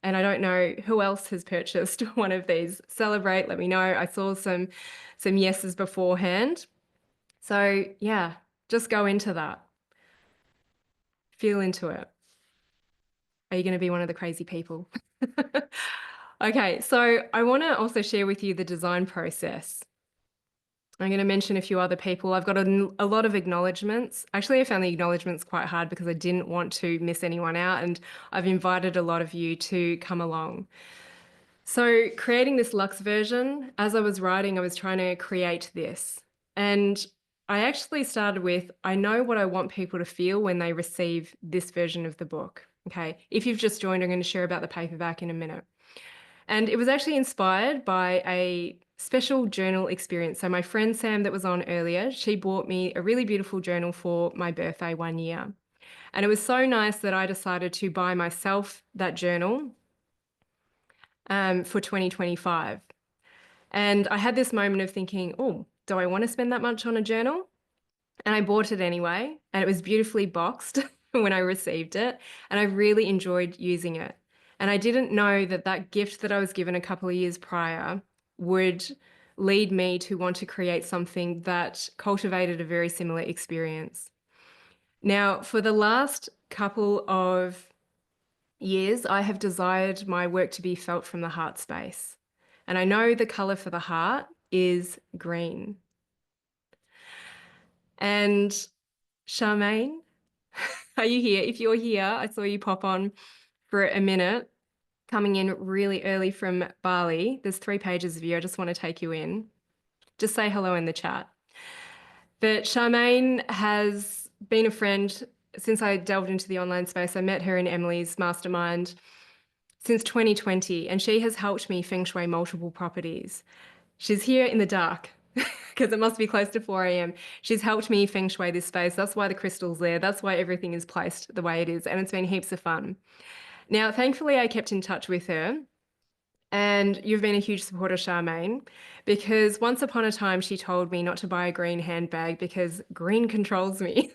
And I don't know who else has purchased one of these. Celebrate, let me know. I saw some yeses beforehand. So yeah, just go into that. Feel into it. Are you going to be one of the crazy people? Okay, so I want to also share with you the design process. I'm going to mention a few other people. I've got a lot of acknowledgements. Actually, I found the acknowledgements quite hard because I didn't want to miss anyone out, and I've invited a lot of you to come along. So creating this luxe version, as I was writing, I was trying to create this. And I actually started with, I know what I want people to feel when they receive this version of the book. Okay, if you've just joined, I'm going to share about the paperback in a minute. And it was actually inspired by a special journal experience. So my friend Sam that was on earlier, she bought me a really beautiful journal for my birthday one year. And it was so nice that I decided to buy myself that journal for 2025. And I had this moment of thinking, oh, do I want to spend that much on a journal? And I bought it anyway, and it was beautifully boxed when I received it, and I really enjoyed using it. And I didn't know that that gift that I was given a couple of years prior would lead me to want to create something that cultivated a very similar experience. Now, for the last couple of years, I have desired my work to be felt from the heart space. And I know the color for the heart is green. And Charmaine, are you here? If you're here, I saw you pop on for a minute, coming in really early from Bali. There's 3 pages of you. I just want to take you in. Just say hello in the chat. But Charmaine has been a friend since I delved into the online space. I met her in Emily's mastermind since 2020, and she has helped me feng shui multiple properties. She's here in the dark because it must be close to 4 a.m. She's helped me feng shui this space. That's why the crystal's there. That's why everything is placed the way it is. And it's been heaps of fun. Now, thankfully, I kept in touch with her. And you've been a huge supporter, Charmaine, because once upon a time she told me not to buy a green handbag because green controls me.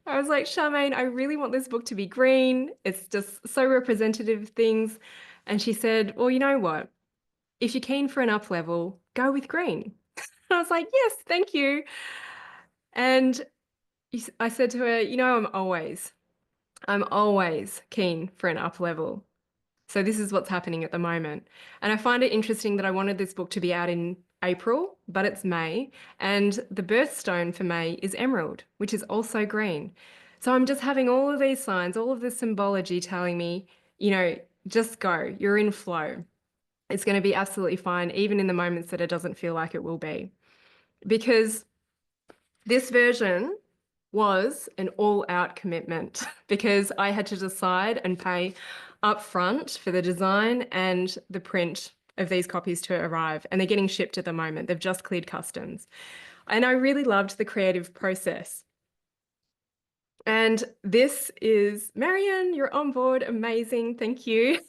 I was like, Charmaine, I really want this book to be green. It's just so representative of things. And she said, well, you know what? If you're keen for an up level, go with green. I was like, yes, thank you. And I said to her, you know, I'm always keen for an up level. So this is what's happening at the moment. And I find it interesting that I wanted this book to be out in April, but it's May. And the birthstone for May is emerald, which is also green. So I'm just having all of these signs, all of this symbology telling me, you know, just go, you're in flow. It's going to be absolutely fine, even in the moments that it doesn't feel like it will be. Because this version was an all-out commitment because I had to decide and pay upfront for the design and the print of these copies to arrive, and they're getting shipped at the moment. They've just cleared customs. And I really loved the creative process. And this is Marianne, you're on board. Amazing. Thank you.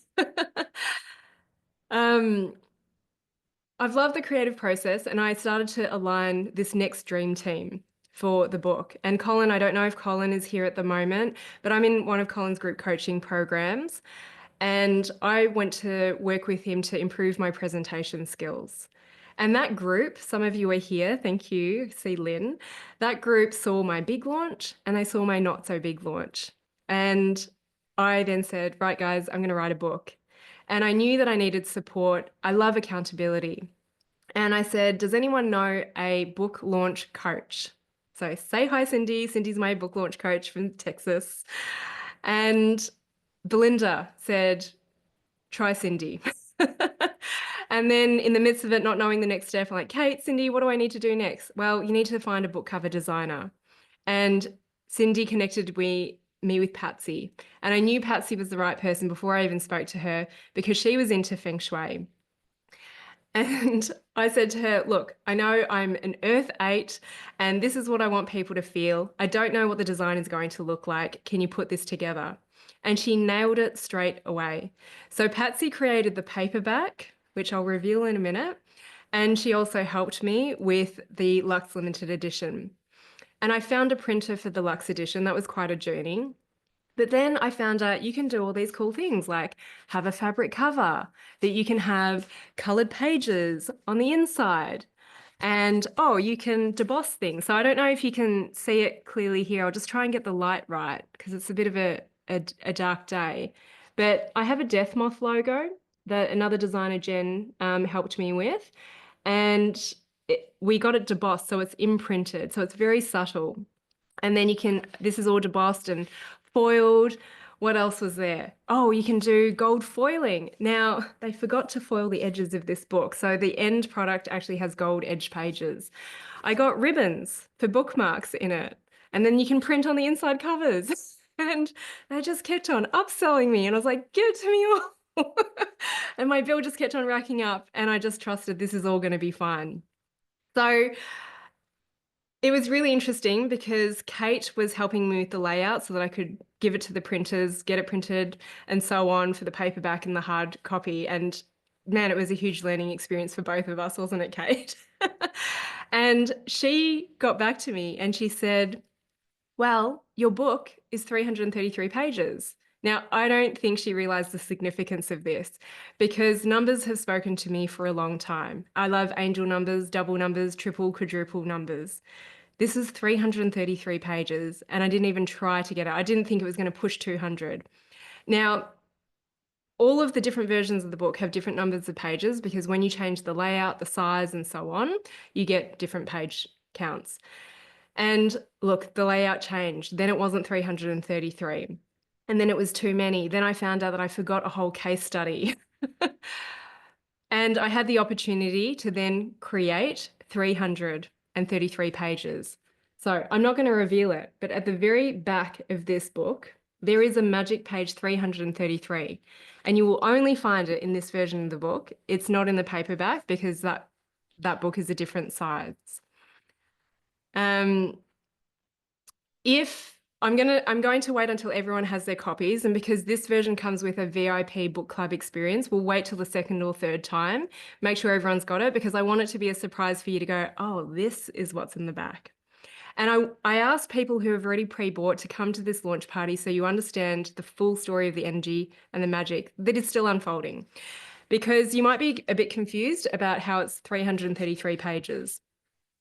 I've loved the creative process, and I started to align this next dream team for the book. And Colin, I don't know if Colin is here at the moment, but I'm in one of Colin's group coaching programs. And I went to work with him to improve my presentation skills. And that group, some of you are here, thank you, see Lynn. That group saw my big launch and they saw my not so big launch. And I then said, right, guys, I'm going to write a book. And I knew that I needed support. I love accountability. And I said, does anyone know a book launch coach? So say hi, Cindy. Cindy's my book launch coach from Texas. And Belinda said, try Cindy. And then in the midst of it, not knowing the next step, I'm like, Kate, Cindy, what do I need to do next? Well, you need to find a book cover designer. And Cindy connected me with Patsy. And I knew Patsy was the right person before I even spoke to her because she was into feng shui. And I said to her, look, I know I'm an Earth 8 and this is what I want people to feel. I don't know what the design is going to look like. Can you put this together? And she nailed it straight away. So Patsy created the paperback, which I'll reveal in a minute. And she also helped me with the Luxe Limited Edition. And I found a printer for the Luxe Edition. That was quite a journey. But then I found out you can do all these cool things like have a fabric cover, that you can have colored pages on the inside. And oh, you can deboss things. So I don't know if you can see it clearly here. I'll just try and get the light right because it's a bit of a dark day. But I have a death moth logo that another designer, Jen, helped me with. And we got it debossed, so it's imprinted. So it's very subtle. And then you can, this is all debossed and foiled. What else was there? Oh, you can do gold foiling. Now, they forgot to foil the edges of this book, so the end product actually has gold edge pages. I got ribbons for bookmarks in it, and then you can print on the inside covers. And they just kept on upselling me, and I was like, give it to me all. And my bill just kept on racking up, and I just trusted this is all going to be fine. So it was really interesting because Kate was helping me with the layout so that I could give it to the printers, get it printed and so on for the paperback and the hard copy. And man, it was a huge learning experience for both of us, wasn't it, Kate? And she got back to me and she said, well, your book is 333 pages. Now, I don't think she realized the significance of this because numbers have spoken to me for a long time. I love angel numbers, double numbers, triple, quadruple numbers. This is 333 pages, and I didn't even try to get it. I didn't think it was going to push 200. Now, all of the different versions of the book have different numbers of pages because when you change the layout, the size, and so on, you get different page counts. And look, the layout changed. Then it wasn't 333. And then it was too many. Then I found out that I forgot a whole case study. And I had the opportunity to then create 333 pages. So I'm not going to reveal it, but at the very back of this book, there is a magic page 333. And you will only find it in this version of the book. It's not in the paperback because that book is a different size. If I'm going to wait until everyone has their copies, and because this version comes with a VIP book club experience, we'll wait till the second or third time, make sure everyone's got it, because I want it to be a surprise for you to go, oh, this is what's in the back. And I asked people who have already pre-bought to come to this launch party so you understand the full story of the energy and the magic that is still unfolding. Because you might be a bit confused about how it's 333 pages.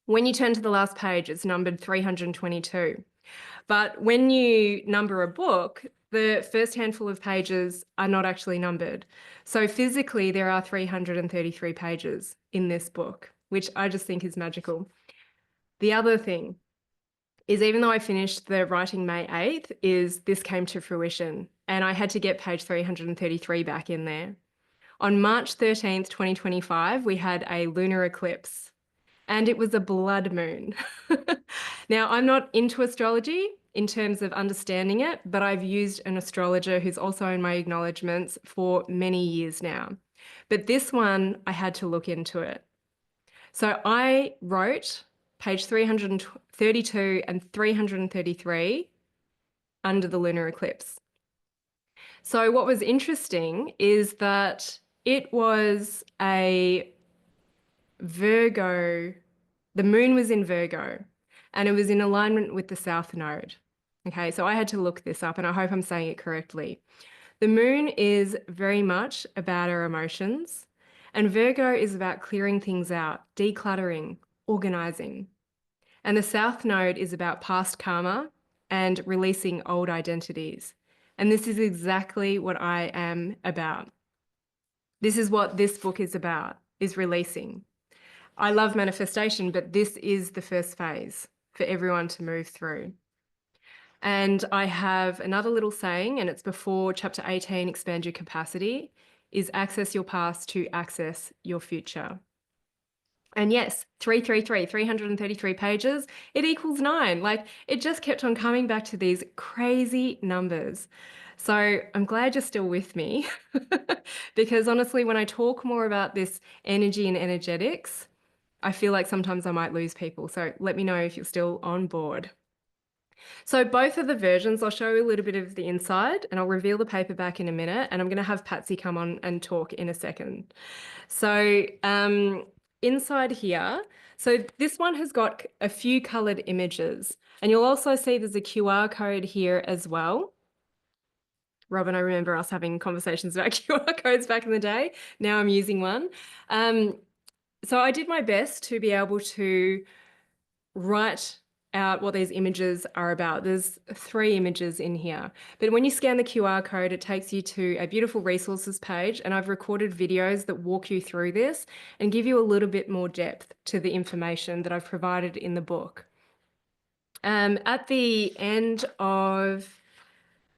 When you turn to the last page, it's numbered 322. But when you number a book, the first handful of pages are not actually numbered. So physically, there are 333 pages in this book, which I just think is magical. The other thing is, even though I finished the writing May 8th, is this came to fruition and I had to get page 333 back in there. On March 13th, 2025, we had a lunar eclipse and it was a blood moon. Now, I'm not into astrology in terms of understanding it, but I've used an astrologer who's also in my acknowledgements for many years now. But this one, I had to look into it. So I wrote page 332 and 333 under the lunar eclipse. So what was interesting is that it was a Virgo, the moon was in Virgo, and it was in alignment with the South Node. Okay, so I had to look this up, and I hope I'm saying it correctly. The moon is very much about our emotions, and Virgo is about clearing things out, decluttering, organizing. And the South Node is about past karma and releasing old identities. And this is exactly what I am about. This is what this book is about, is releasing. I love manifestation, but this is the first phase for everyone to move through. And I have another little saying, and it's before chapter 18, expand your capacity, is access your past to access your future. And yes, 333 pages, it equals 9. Like, it just kept on coming back to these crazy numbers. So I'm glad you're still with me because honestly, when I talk more about this energy and energetics, I feel like sometimes I might lose people. So let me know if you're still on board. So both of the versions, I'll show you a little bit of the inside and I'll reveal the paperback in a minute, and I'm going to have Patsy come on and talk in a second. So inside here, so this one has got a few colored images, and you'll also see there's a QR code here as well. Robin, I remember us having conversations about QR codes back in the day. Now I'm using one. So I did my best to be able to write out what these images are about. There's 3 images in here, but when you scan the QR code, it takes you to a beautiful resources page, and I've recorded videos that walk you through this and give you a little bit more depth to the information that I've provided in the book. At the end of,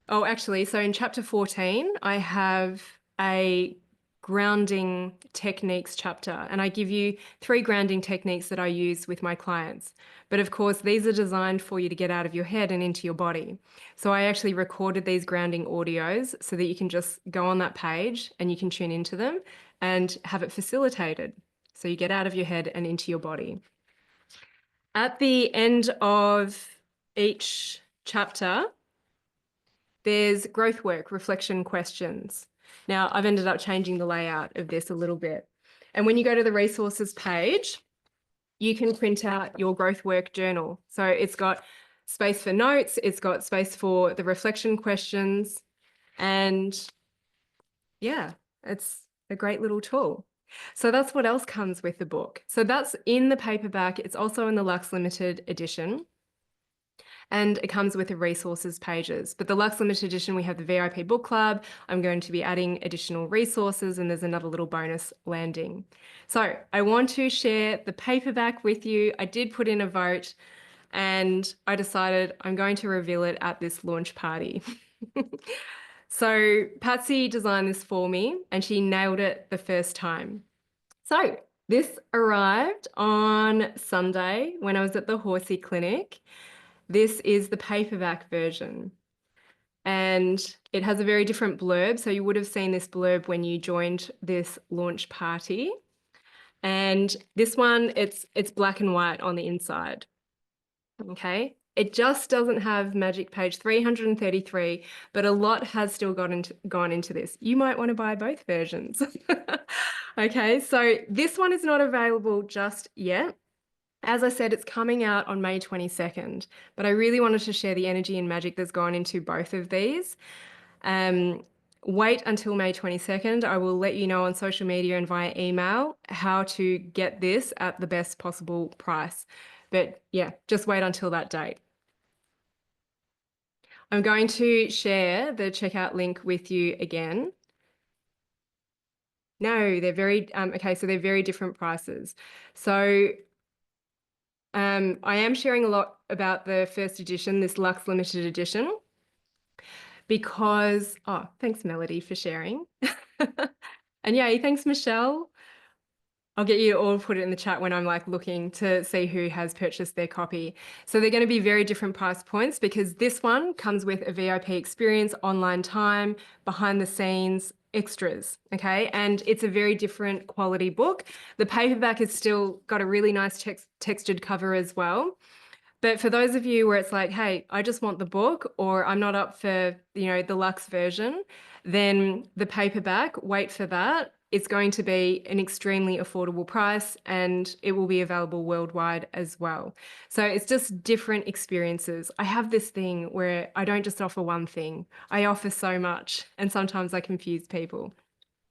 so in chapter 14, I have a grounding techniques chapter, and I give you 3 grounding techniques that I use with my clients. But of course, these are designed for you to get out of your head and into your body. So I actually recorded these grounding audios so that you can just go on that page and you can tune into them and have it facilitated. So you get out of your head and into your body. At the end of each chapter, there's growth work, reflection questions. Now, I've ended up changing the layout of this a little bit. And when you go to the resources page, you can print out your growth work journal. So it's got space for notes, it's got space for the reflection questions, and yeah, it's a great little tool. So that's what else comes with the book. So that's in the paperback. It's also in the Luxe Limited Edition. And it comes with the resources pages. But the Luxe Limited Edition, we have the VIP book club. I'm going to be adding additional resources, and there's another little bonus landing. So I want to share the paperback with you. I did put in a vote, and I decided I'm going to reveal it at this launch party. So Patsy designed this for me, and she nailed it the first time. So this arrived on Sunday when I was at the Horsey Clinic. This is the paperback version, and it has a very different blurb. So you would have seen this blurb when you joined this launch party. And this one, it's black and white on the inside. Okay. It just doesn't have magic page 333, but a lot has still gone into this. You might want to buy both versions. Okay, so this one is not available just yet. As I said, it's coming out on May 22nd, but I really wanted to share the energy and magic that's gone into both of these. Wait until May 22nd. I will let you know on social media and via email how to get this at the best possible price. But yeah, just wait until that date. I'm going to share the checkout link with you again. No, they're very, okay, so they're very different prices. So I am sharing a lot about the first edition, this Luxe Limited Edition, because, oh, thanks, Melody, for sharing. And yay, thanks, Michelle. I'll get you to all put it in the chat when I'm like looking to see who has purchased their copy. So they're going to be very different price points because this one comes with a VIP experience, online time, behind the scenes, extras. Okay. And it's a very different quality book. The paperback has still got a really nice textured cover as well. But for those of you where it's like, hey, I just want the book, or I'm not up for, the luxe version, then the paperback, wait for that. It's going to be an extremely affordable price, and it will be available worldwide as well. So it's just different experiences. I have this thing where I don't just offer one thing. I offer so much, and sometimes I confuse people.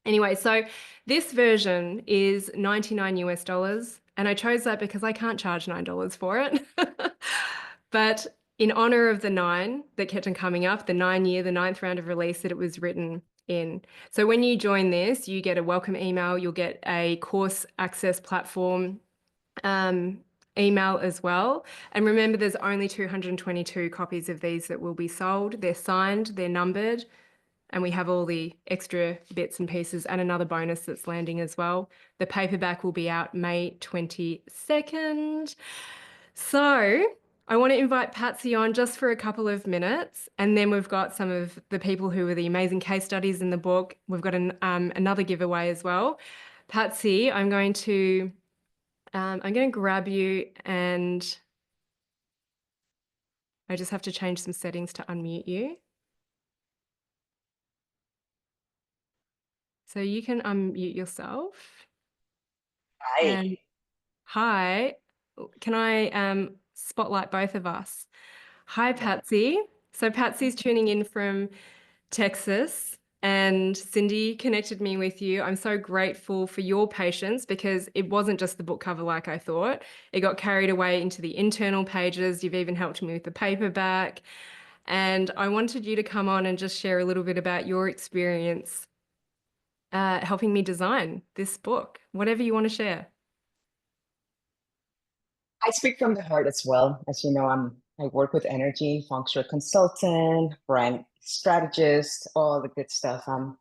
Anyway, so this version is 99 US dollars, and I chose that because I can't charge $9 for it. But in honor of the 9 that kept on coming up, the 9-year, the 9th round of release that it was written in. So when you join this, you get a welcome email, you'll get a course access platform email as well. And remember, there's only 222 copies of these that will be sold. They're signed, they're numbered, and we have all the extra bits and pieces and another bonus that's landing as well. The paperback will be out May 22nd. So I want to invite Patsy on just for a couple of minutes, and then we've got some of the people who are the amazing case studies in the book. We've got another giveaway as well. Patsy, I'm going to grab you, and I just have to change some settings to unmute you. So you can unmute yourself. Hi. And hi, can I spotlight both of us? Hi, Patsy. So Patsy's tuning in from Texas, and Cindy connected me with you. I'm so grateful for your patience because it wasn't just the book cover like I thought. It got carried away into the internal pages. You've even helped me with the paperback. And I wanted you to come on and just share a little bit about your experience helping me design this book, whatever you want to share. I speak from the heart as well. As you know, I work with energy, functional consultant, brand strategist, all the good stuff. I'm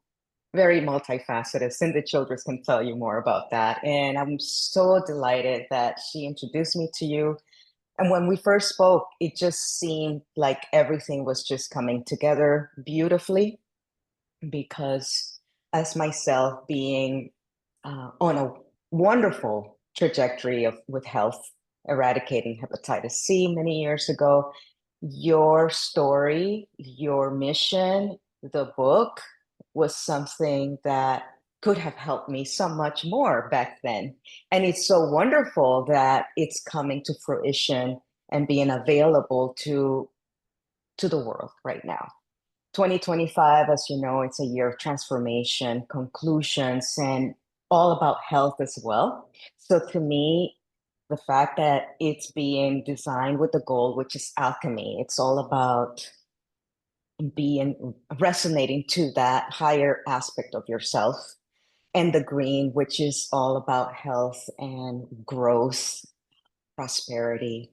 very multifaceted. Cindy Childress can tell you more about that. And I'm so delighted that she introduced me to you. And when we first spoke, it just seemed like everything was just coming together beautifully because as myself being on a wonderful trajectory of with health, eradicating hepatitis C many years ago. Your story, your mission, the book was something that could have helped me so much more back then. And it's so wonderful that it's coming to fruition and being available to the world right now. 2025, as you know, it's a year of transformation, conclusions, and all about health as well. So to me, the fact that it's being designed with the goal, which is alchemy, it's all about being resonating to that higher aspect of yourself, and the green, which is all about health and growth, prosperity,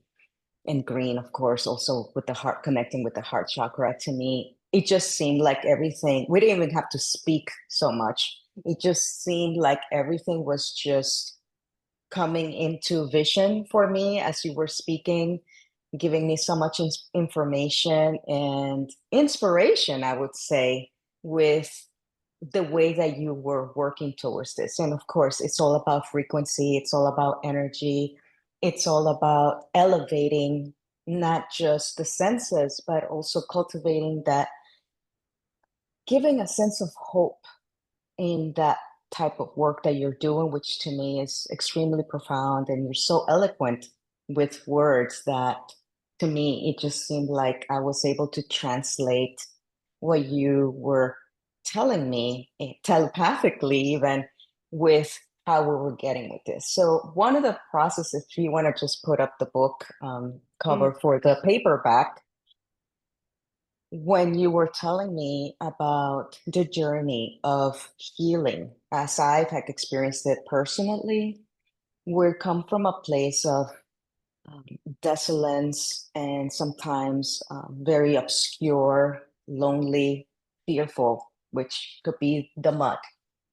and green, of course, also with the heart, connecting with the heart chakra. To me, it just seemed like everything, we didn't even have to speak so much. It just seemed like everything was just coming into vision for me as you were speaking, giving me so much information and inspiration, I would say, with the way that you were working towards this. And of course, it's all about frequency, it's all about energy, it's all about elevating not just the senses, but also cultivating that, giving a sense of hope in that type of work that you're doing, which to me is extremely profound. And you're so eloquent with words that to me, it just seemed like I was able to translate what you were telling me telepathically, even with how we were getting with this. So, one of the processes, if you want to just put up the book Mm. cover for the paperback, when you were telling me about the journey of healing, as I've had experienced it personally, we come from a place of um, desolence and sometimes very obscure, lonely, fearful, which could be the mud,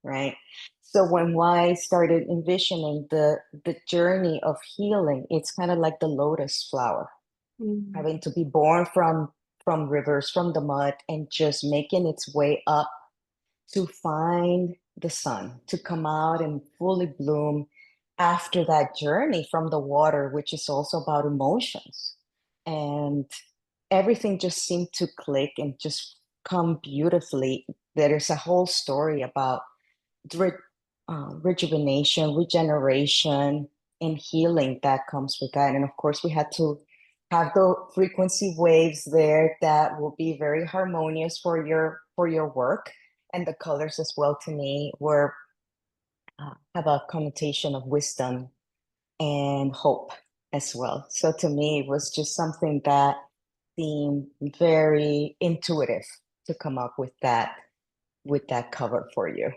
right? So when I started envisioning the journey of healing, it's kind of like the lotus flower Mm. having to be born from rivers, from the mud, and just making its way up to find the sun, to come out and fully bloom after that journey from the water, which is also about emotions. And everything just seemed to click and just come beautifully. There is a whole story about re- rejuvenation, regeneration, and healing that comes with that. And of course, we had to have the frequency waves there that will be very harmonious for your work, and the colors as well. To me, were have a connotation of wisdom and hope as well. So to me, it was just something that seemed very intuitive to come up with that cover for you.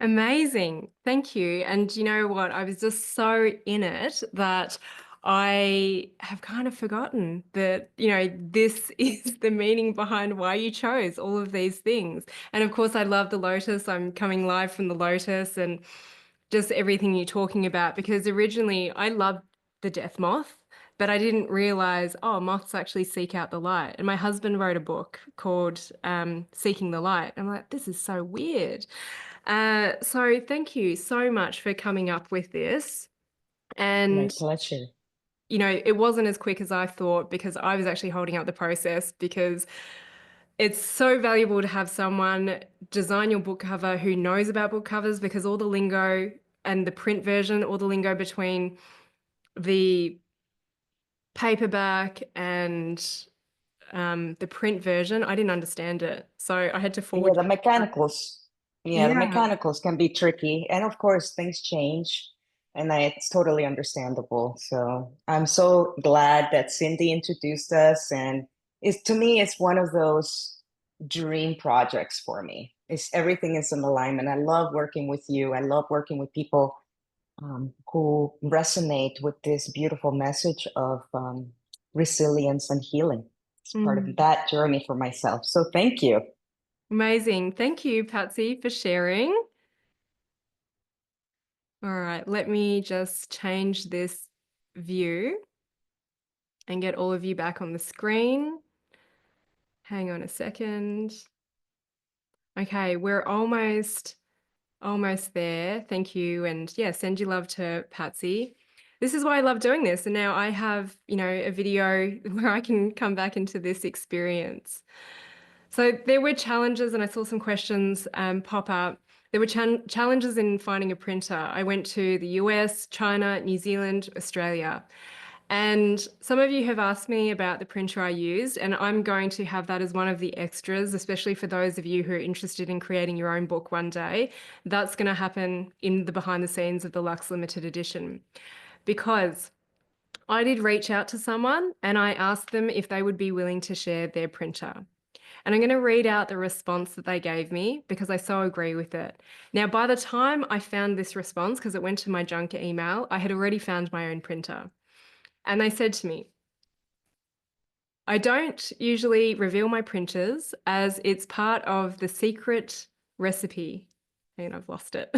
Amazing. Thank you. And you know what? I was just so in it that I have kind of forgotten that, this is the meaning behind why you chose all of these things. And of course, I love the lotus. I'm coming live from the lotus and just everything you're talking about because originally I loved the death moth. But I didn't realize, oh, moths actually seek out the light. And my husband wrote a book called Seeking the Light. I'm like, this is so weird. So thank you so much for coming up with this. My And, pleasure. it wasn't as quick as I thought because I was actually holding up the process because it's so valuable to have someone design your book cover who knows about book covers because all the lingo and the print version, all the lingo between the paperback and the print version, I didn't understand it. So I had to Yeah, forward the you. mechanicals. Yeah, the Yeah. mechanicals can be tricky. And of course, things change, and it's totally understandable. So I'm so glad that Cindy introduced us. And it's, to me, it's one of those dream projects for me. It's everything is in alignment. I love working with you. I love working with people who resonate with this beautiful message of resilience and healing. It's part of Mm. that journey for myself. So thank you. Amazing. Thank you, Patsy, for sharing. All right, let me just change this view and get all of you back on the screen. Hang on a second. Okay, we're almost there. Thank you. And yeah, send your love to Patsy. This is why I love doing this. And now I have, a video where I can come back into this experience. So there were challenges, and I saw some questions pop up. There were challenges in finding a printer. I went to the US, China, New Zealand, Australia. And some of you have asked me about the printer I used, and I'm going to have that as one of the extras, especially for those of you who are interested in creating your own book one day. That's going to happen in the behind the scenes of the Luxe Limited Edition. Because I did reach out to someone and I asked them if they would be willing to share their printer. And I'm going to read out the response that they gave me because I so agree with it. Now, by the time I found this response, because it went to my junk email, I had already found my own printer. And they said to me, I don't usually reveal my printers as it's part of the secret recipe. And I've lost it.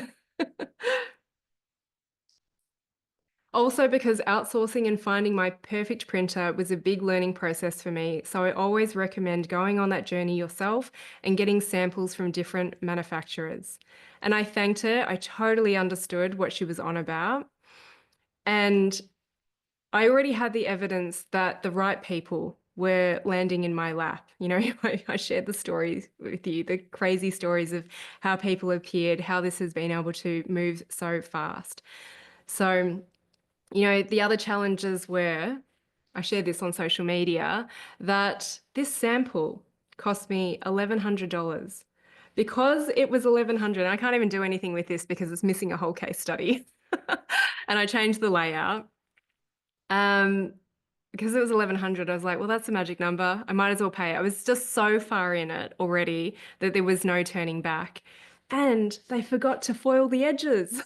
Also, because outsourcing and finding my perfect printer was a big learning process for me, so I always recommend going on that journey yourself and getting samples from different manufacturers. And I thanked her. I totally understood what she was on about. And I already had the evidence that the right people were landing in my lap. You know, I shared the stories with you, the crazy stories of how people appeared, how this has been able to move so fast. So, you know, the other challenges were, I shared this on social media, that this sample cost me $1,100. Because it was $1,100, I can't even do anything with this because it's missing a whole case study. And I changed the layout. Because it was 1,100, I was like, well, that's a magic number. I might as well pay it. I was just so far in it already that there was no turning back. And they forgot to foil the edges.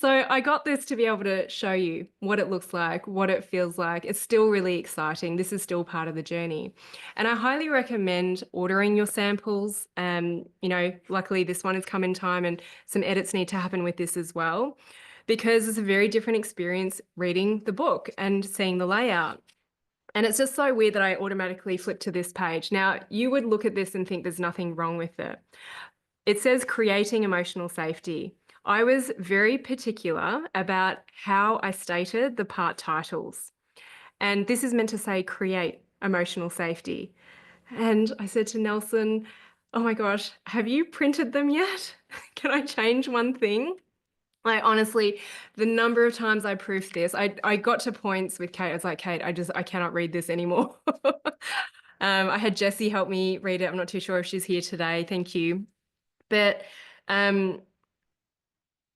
So I got this to be able to show you what it looks like, what it feels like. It's still really exciting. This is still part of the journey. And I highly recommend ordering your samples. You know, luckily this one has come in time and some edits need to happen with this as well, because it's a very different experience reading the book and seeing the layout. And it's just so weird that I automatically flipped to this page. Now, you would look at this and think there's nothing wrong with it. It says creating emotional safety. I was very particular about how I stated the part titles. And this is meant to say create emotional safety. And I said to Nelson, oh my gosh, have you printed them yet? Can I change one thing? Like, honestly, the number of times I proofed this, I got to points with Kate. I was like, Kate, I cannot read this anymore. I had Jessie help me read it. I'm not too sure if she's here today. Thank you. But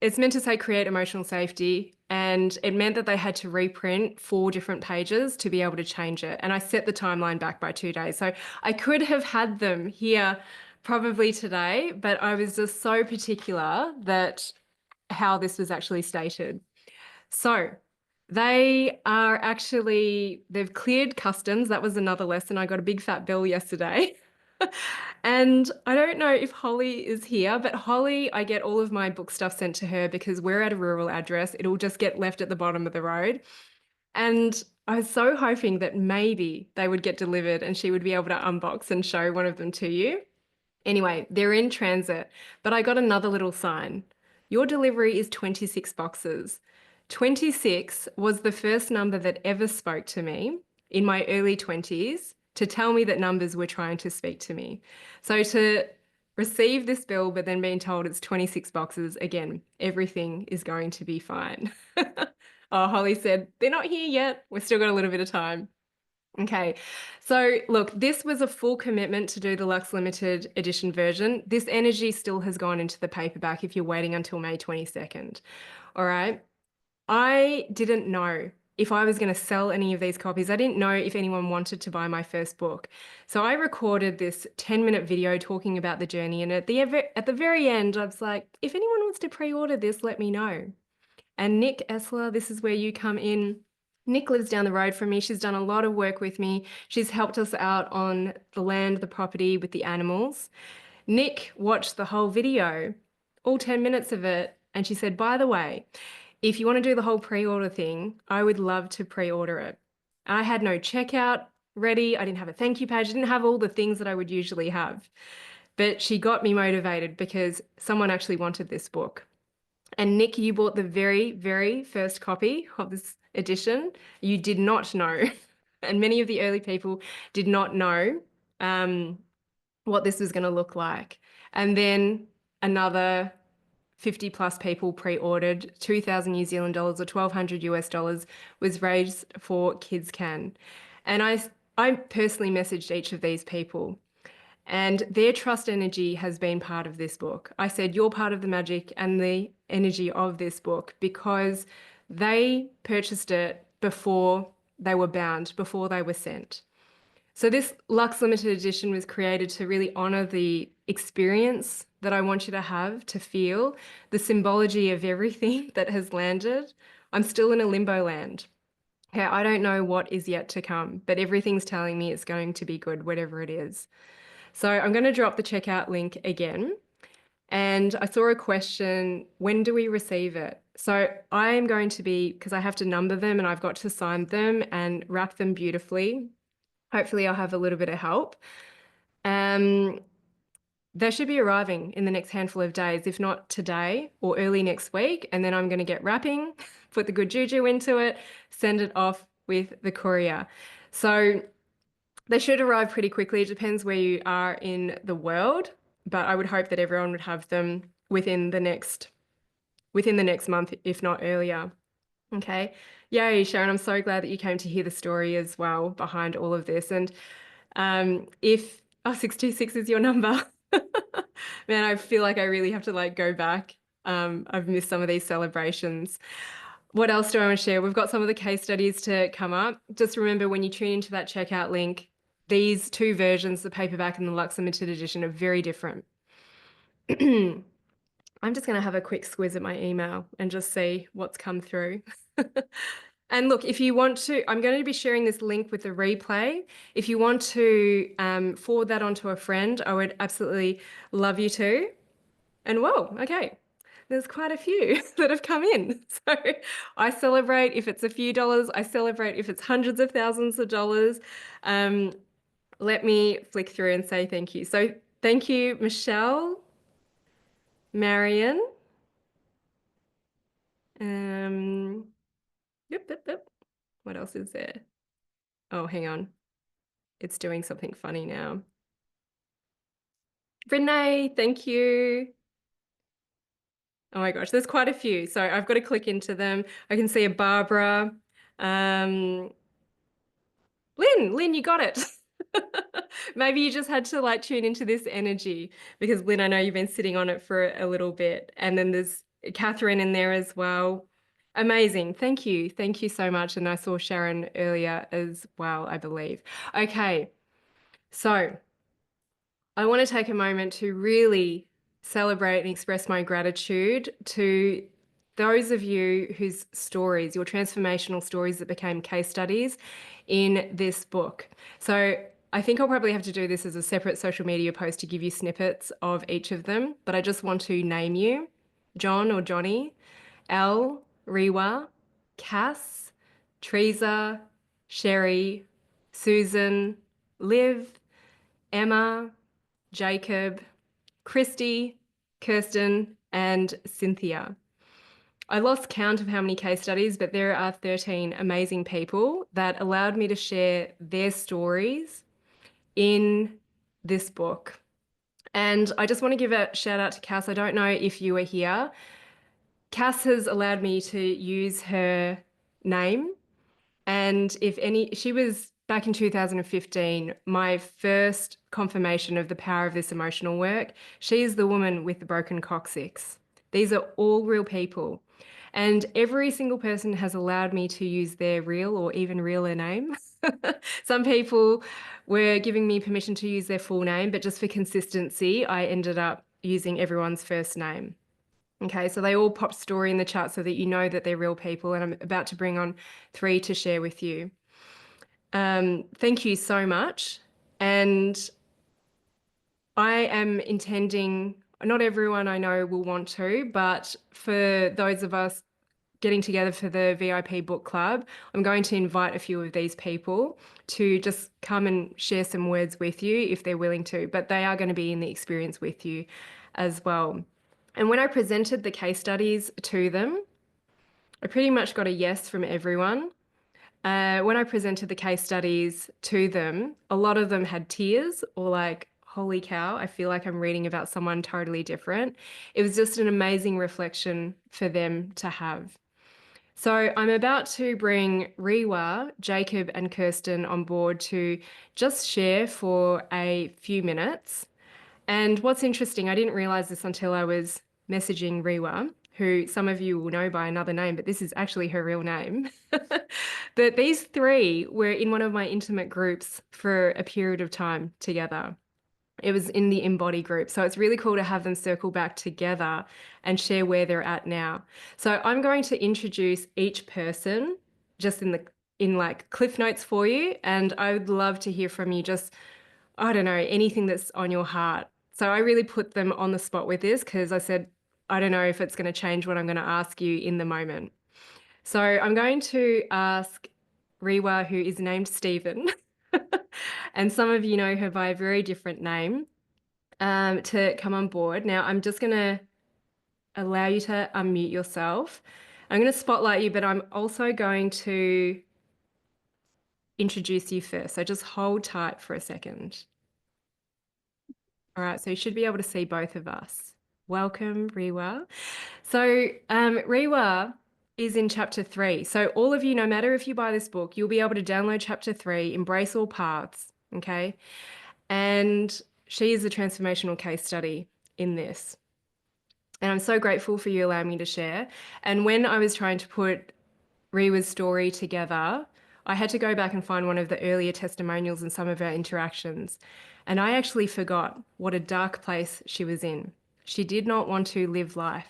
it's meant to say create emotional safety, and it meant that they had to reprint 4 different pages to be able to change it. And I set the timeline back by 2 days. So I could have had them here probably today, but I was just so particular that how this was actually stated. So they've cleared customs. That was another lesson. I got a big fat bill yesterday. And I don't know if Holly is here, but Holly, I get all of my book stuff sent to her because we're at a rural address. It'll just get left at the bottom of the road. And I was so hoping that maybe they would get delivered and she would be able to unbox and show one of them to you. Anyway, they're in transit, but I got another little sign. Your delivery is 26 boxes. 26 was the first number that ever spoke to me in my early 20s to tell me that numbers were trying to speak to me. So to receive this bill, but then being told it's 26 boxes, again, everything is going to be fine. Oh, Holly said, they're not here yet. We've still got a little bit of time. Okay, so look, this was a full commitment to do the Luxe Limited Edition version. This energy still has gone into the paperback if you're waiting until May 22nd. All right. I didn't know if I was going to sell any of these copies. I didn't know if anyone wanted to buy my first book. So I recorded this 10-minute video talking about the journey. And at the very end, I was like, if anyone wants to pre-order this, let me know. And Nick Essler, this is where you come in. Nick lives down the road from me. She's done a lot of work with me. She's helped us out on the land, the property, with the animals. Nick watched the whole video, all 10 minutes of it, and she said, by the way, if you want to do the whole pre-order thing, I would love to pre-order it. I had no checkout ready. I didn't have a thank you page. I didn't have all the things that I would usually have. But she got me motivated because someone actually wanted this book. And Nick, you bought the very, very first copy of this edition. You did not know, and many of the early people did not know what this was going to look like. And then another 50 plus people pre-ordered. 2,000 New Zealand dollars or 1,200 US dollars was raised for Kids Can. And I personally messaged each of these people, and their trust energy has been part of this book. I said, you're part of the magic and the energy of this book, because they purchased it before they were bound, before they were sent. So this Luxe Limited Edition was created to really honor the experience that I want you to have, to feel the symbology of everything that has landed. I'm still in a limbo land. Okay, I don't know what is yet to come, but everything's telling me it's going to be good, whatever it is. So I'm going to drop the checkout link again. And I saw a question, when do we receive it? So I am going to be, because I have to number them and I've got to sign them and wrap them beautifully. Hopefully I'll have a little bit of help. They should be arriving in the next handful of days, if not today or early next week. And then I'm going to get wrapping, put the good juju into it, send it off with the courier. So they should arrive pretty quickly. It depends where you are in the world, but I would hope that everyone would have them within the next month, if not earlier. Okay. Yay, Sharon, I'm so glad that you came to hear the story as well behind all of this. And if 626 is your number, man, I feel like I really have to like go back. I've missed some of these celebrations. What else do I want to share? We've got some of the case studies to come up. Just remember, when you tune into that checkout link, these two versions, the paperback and the Luxe Limited Edition, are very different. I'm just going to have a quick squiz at my email and just see what's come through. And look, if you want to, I'm going to be sharing this link with the replay. If you want to forward that on to a friend, I would absolutely love you to. And whoa, okay, there's quite a few that have come in. So I celebrate if it's a few dollars. I celebrate if it's hundreds of thousands of dollars. Let me flick through and say thank you. So thank you, Michelle, Marion. Yep. What else is there? Oh, hang on. It's doing something funny now. Renee, thank you. Oh my gosh, there's quite a few. So I've got to click into them. I can see a Barbara. Lynn, you got it. Maybe you just had to like tune into this energy, because Lynn, I know you've been sitting on it for a little bit. And then there's Catherine in there as well. Amazing. Thank you. Thank you so much. And I saw Sharon earlier as well, I believe. Okay. So I want to take a moment to really celebrate and express my gratitude to those of you whose stories, your transformational stories that became case studies in this book. So I think I'll probably have to do this as a separate social media post to give you snippets of each of them, but I just want to name you: John or Johnny, Elle, Rewa, Cass, Teresa, Sherry, Susan, Liv, Emma, Jacob, Christy, Kirsten, and Cynthia. I lost count of how many case studies, but there are 13 amazing people that allowed me to share their stories in this book. And I just want to give a shout out to Cass. I don't know if you were here. Cass has allowed me to use her name. And she was back in 2015, my first confirmation of the power of this emotional work. She is the woman with the broken coccyx. These are all real people. And every single person has allowed me to use their real or even realer name. Some people were giving me permission to use their full name, but just for consistency, I ended up using everyone's first name. Okay, so they all pop story in the chat so that you know that they're real people, and I'm about to bring on 3 to share with you. Thank you so much. And I am intending, not everyone I know will want to, but for those of us getting together for the VIP book club, I'm going to invite a few of these people to just come and share some words with you if they're willing to, but they are going to be in the experience with you as well. And when I presented the case studies to them, I pretty much got a yes from everyone. When I presented the case studies to them, a lot of them had tears or like, holy cow, I feel like I'm reading about someone totally different. It was just an amazing reflection for them to have. So I'm about to bring Rewa, Jacob, and Kirsten on board to just share for a few minutes. And what's interesting, I didn't realize this until I was messaging Rewa, who some of you will know by another name, but this is actually her real name. That these three were in one of my intimate groups for a period of time together. It was in the Embody group. So it's really cool to have them circle back together and share where they're at now. So I'm going to introduce each person just in like cliff notes for you. And I would love to hear from you, just, I don't know, anything that's on your heart. So I really put them on the spot with this because I said, I don't know if it's going to change what I'm going to ask you in the moment. So I'm going to ask Rewa, who is named Stephen, and some of you know her by a very different name, to come on board. Now, I'm just going to allow you to unmute yourself. I'm going to spotlight you, but I'm also going to introduce you first. So just hold tight for a second. All right, so you should be able to see both of us. Welcome, Rewa. So Rewa is in chapter 3. So all of you, no matter if you buy this book, you'll be able to download chapter 3, Embrace All Paths, okay? And she is a transformational case study in this. And I'm so grateful for you allowing me to share. And when I was trying to put Rewa's story together, I had to go back and find one of the earlier testimonials and some of our interactions. And I actually forgot what a dark place she was in. She did not want to live life.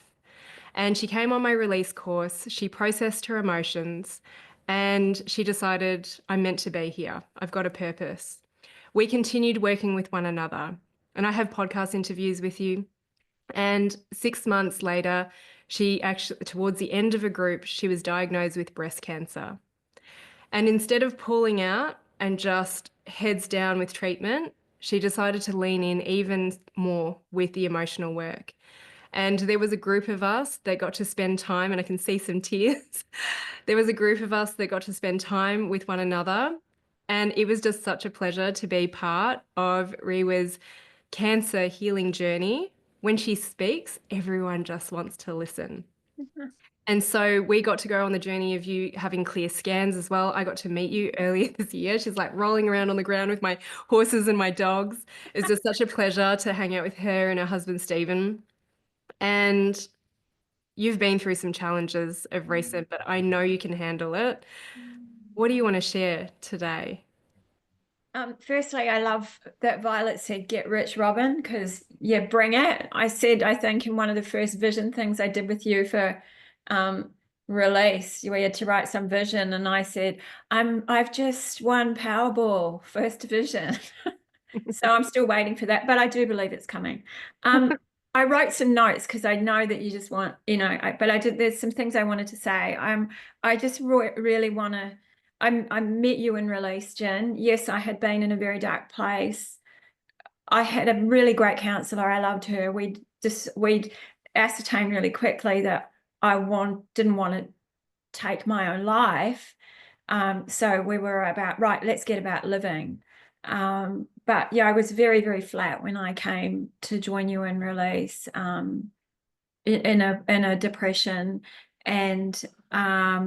And she came on my release course, she processed her emotions, and she decided, I'm meant to be here. I've got a purpose. We continued working with one another. And I have podcast interviews with you. And 6 months later, she actually, towards the end of a group, she was diagnosed with breast cancer. And instead of pulling out and just heads down with treatment, she decided to lean in even more with the emotional work. And there was a group of us that got to spend time, and I can see some tears. There was a group of us that got to spend time with one another. And it was just such a pleasure to be part of Rewa's cancer healing journey. When she speaks, everyone just wants to listen. And so we got to go on the journey of you having clear scans as well. I got to meet you earlier this year. She's like rolling around on the ground with my horses and my dogs. It's just such a pleasure to hang out with her and her husband, Stephen. And you've been through some challenges of recent, but I know you can handle it. What do you want to share today? Firstly, I love that Violet said, get rich, Robin, because yeah, bring it. I said, I think in one of the first vision things I did with you for release, we had to write some vision, and I said, I've just won Powerball, first vision. So I'm still waiting for that, but I do believe it's coming. I wrote some notes because I know that you just want, but I did, there's some things I wanted to say. I just really want to, I met you in release, Jen. Yes, I had been in a very dark place. I had a really great counselor. I loved her. We'd ascertained really quickly that I didn't want to take my own life. So we were about, right, let's get about living. But yeah, I was very, very flat when I came to join you in release, in a depression. And I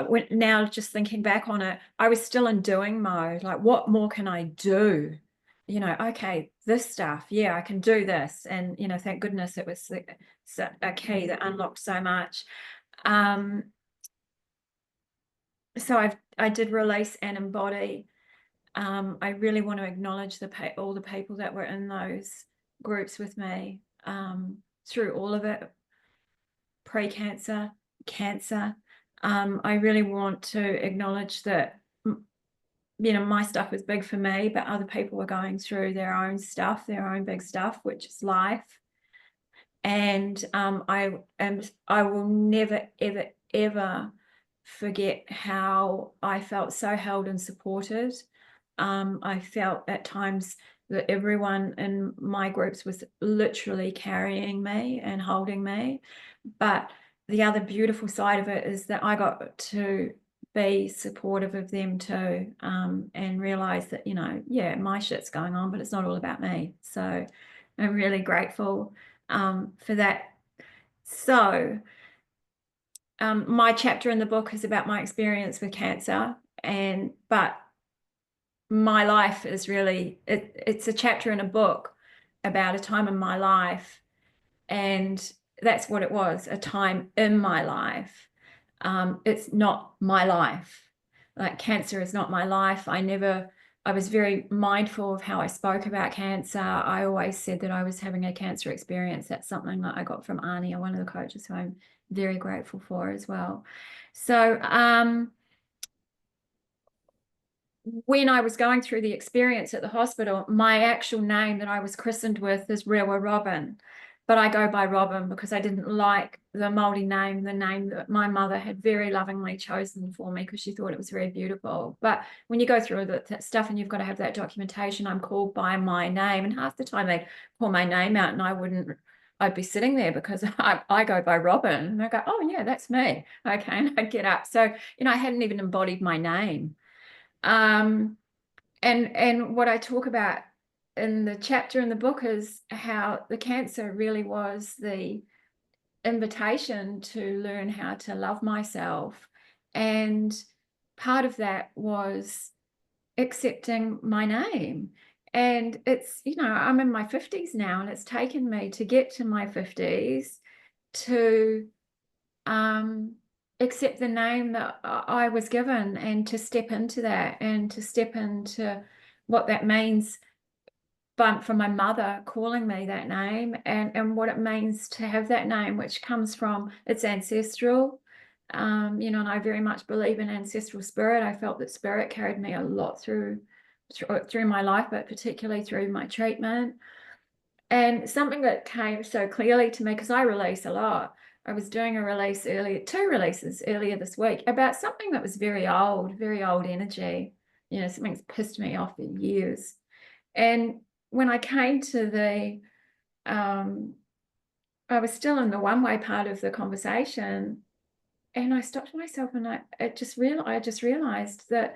went, now just thinking back on it, I was still in doing mode. Like, what more can I do? Okay, this stuff, yeah, I can do this. And thank goodness it was a key that unlocked so much. So I did release and embody. I really want to acknowledge all the people that were in those groups with me, through all of it, pre-cancer, cancer. I really want to acknowledge that, my stuff was big for me, but other people were going through their own stuff, their own big stuff, which is life. And I will never, ever, ever forget how I felt so held and supported. I felt at times that everyone in my groups was literally carrying me and holding me. But the other beautiful side of it is that I got to be supportive of them too, and realize that, you know, yeah, my shit's going on, but it's not all about me. So I'm really grateful for that. So my chapter in the book is about my experience with cancer, but my life is really, it's a chapter in a book about a time in my life, and that's what it was, a time in my life. It's not my life. Like, cancer is not my life. I was very mindful of how I spoke about cancer. I always said that I was having a cancer experience. That's something that I got from Arnie, one of the coaches, who I'm very grateful for as well. So when I was going through the experience at the hospital, my actual name that I was christened with is Rewa Robin, but I go by Robin because I didn't like the Māori name, the name that my mother had very lovingly chosen for me because she thought it was very beautiful. But when you go through that stuff and you've got to have that documentation, I'm called by my name, and half the time they call my name out and I'd be sitting there because I go by Robin, and I go, oh yeah, that's me. Okay, and I'd get up. So, you know, I hadn't even embodied my name. And what I talk about in the chapter in the book is how the cancer really was the invitation to learn how to love myself. And part of that was accepting my name. And it's, you know, I'm in my 50s now, and it's taken me to get to my 50s to accept the name that I was given, and to step into that, and to step into what that means from my mother calling me that name, and what it means to have that name, which comes from, it's ancestral. You know, and I very much believe in ancestral spirit. I felt that spirit carried me a lot through my life, but particularly through my treatment. And something that came so clearly to me, because I release a lot, I was doing a release earlier, 2 releases earlier this week, about something that was very old energy, you know, something's pissed me off for years. And when I came to I was still in the one-way part of the conversation, and I stopped myself, and I just realized that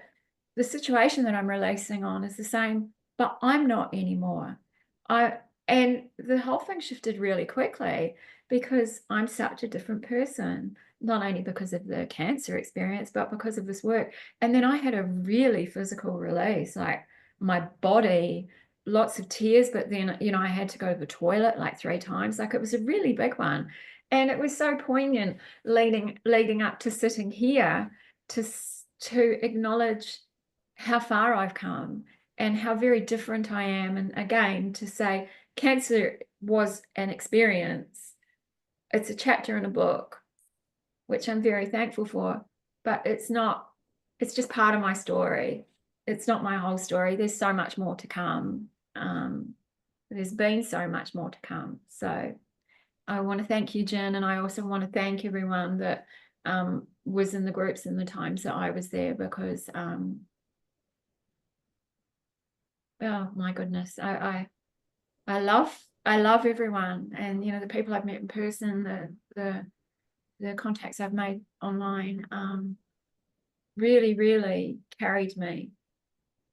the situation that I'm releasing on is the same, but I'm not anymore. And the whole thing shifted really quickly because I'm such a different person, not only because of the cancer experience, but because of this work. And then I had a really physical release, like my body, lots of tears, but then, you know, I had to go to the toilet like 3 times. Like, it was a really big one. And it was so poignant leading up to sitting here to acknowledge how far I've come and how very different I am. And again, to say cancer was an experience. It's a chapter in a book, which I'm very thankful for, but it's just part of my story. It's not my whole story. There's so much more to come. There's been so much more to come. So I want to thank you, Jen, and I also want to thank everyone that was in the groups in the times that I was there, because oh my goodness, I love everyone, and you know, the people I've met in person, the contacts I've made online, really carried me,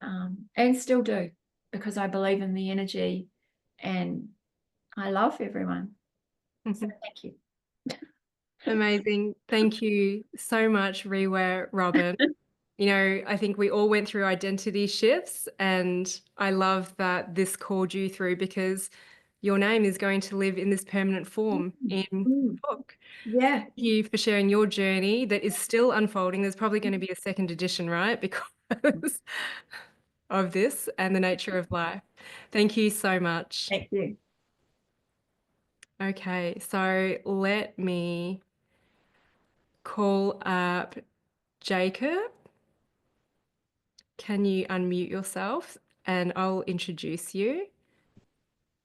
and still do, because I believe in the energy, and I love everyone. So thank you. Amazing. Thank you so much, Rewa Robin. You know, I think we all went through identity shifts, and I love that this called you through, because your name is going to live in this permanent form in the book. Yeah. Thank you for sharing your journey that is still unfolding. There's probably going to be a 2nd edition, right? Because of this and the nature of life. Thank you so much. Thank you. Okay, so let me call up Jacob. Can you unmute yourself and I'll introduce you?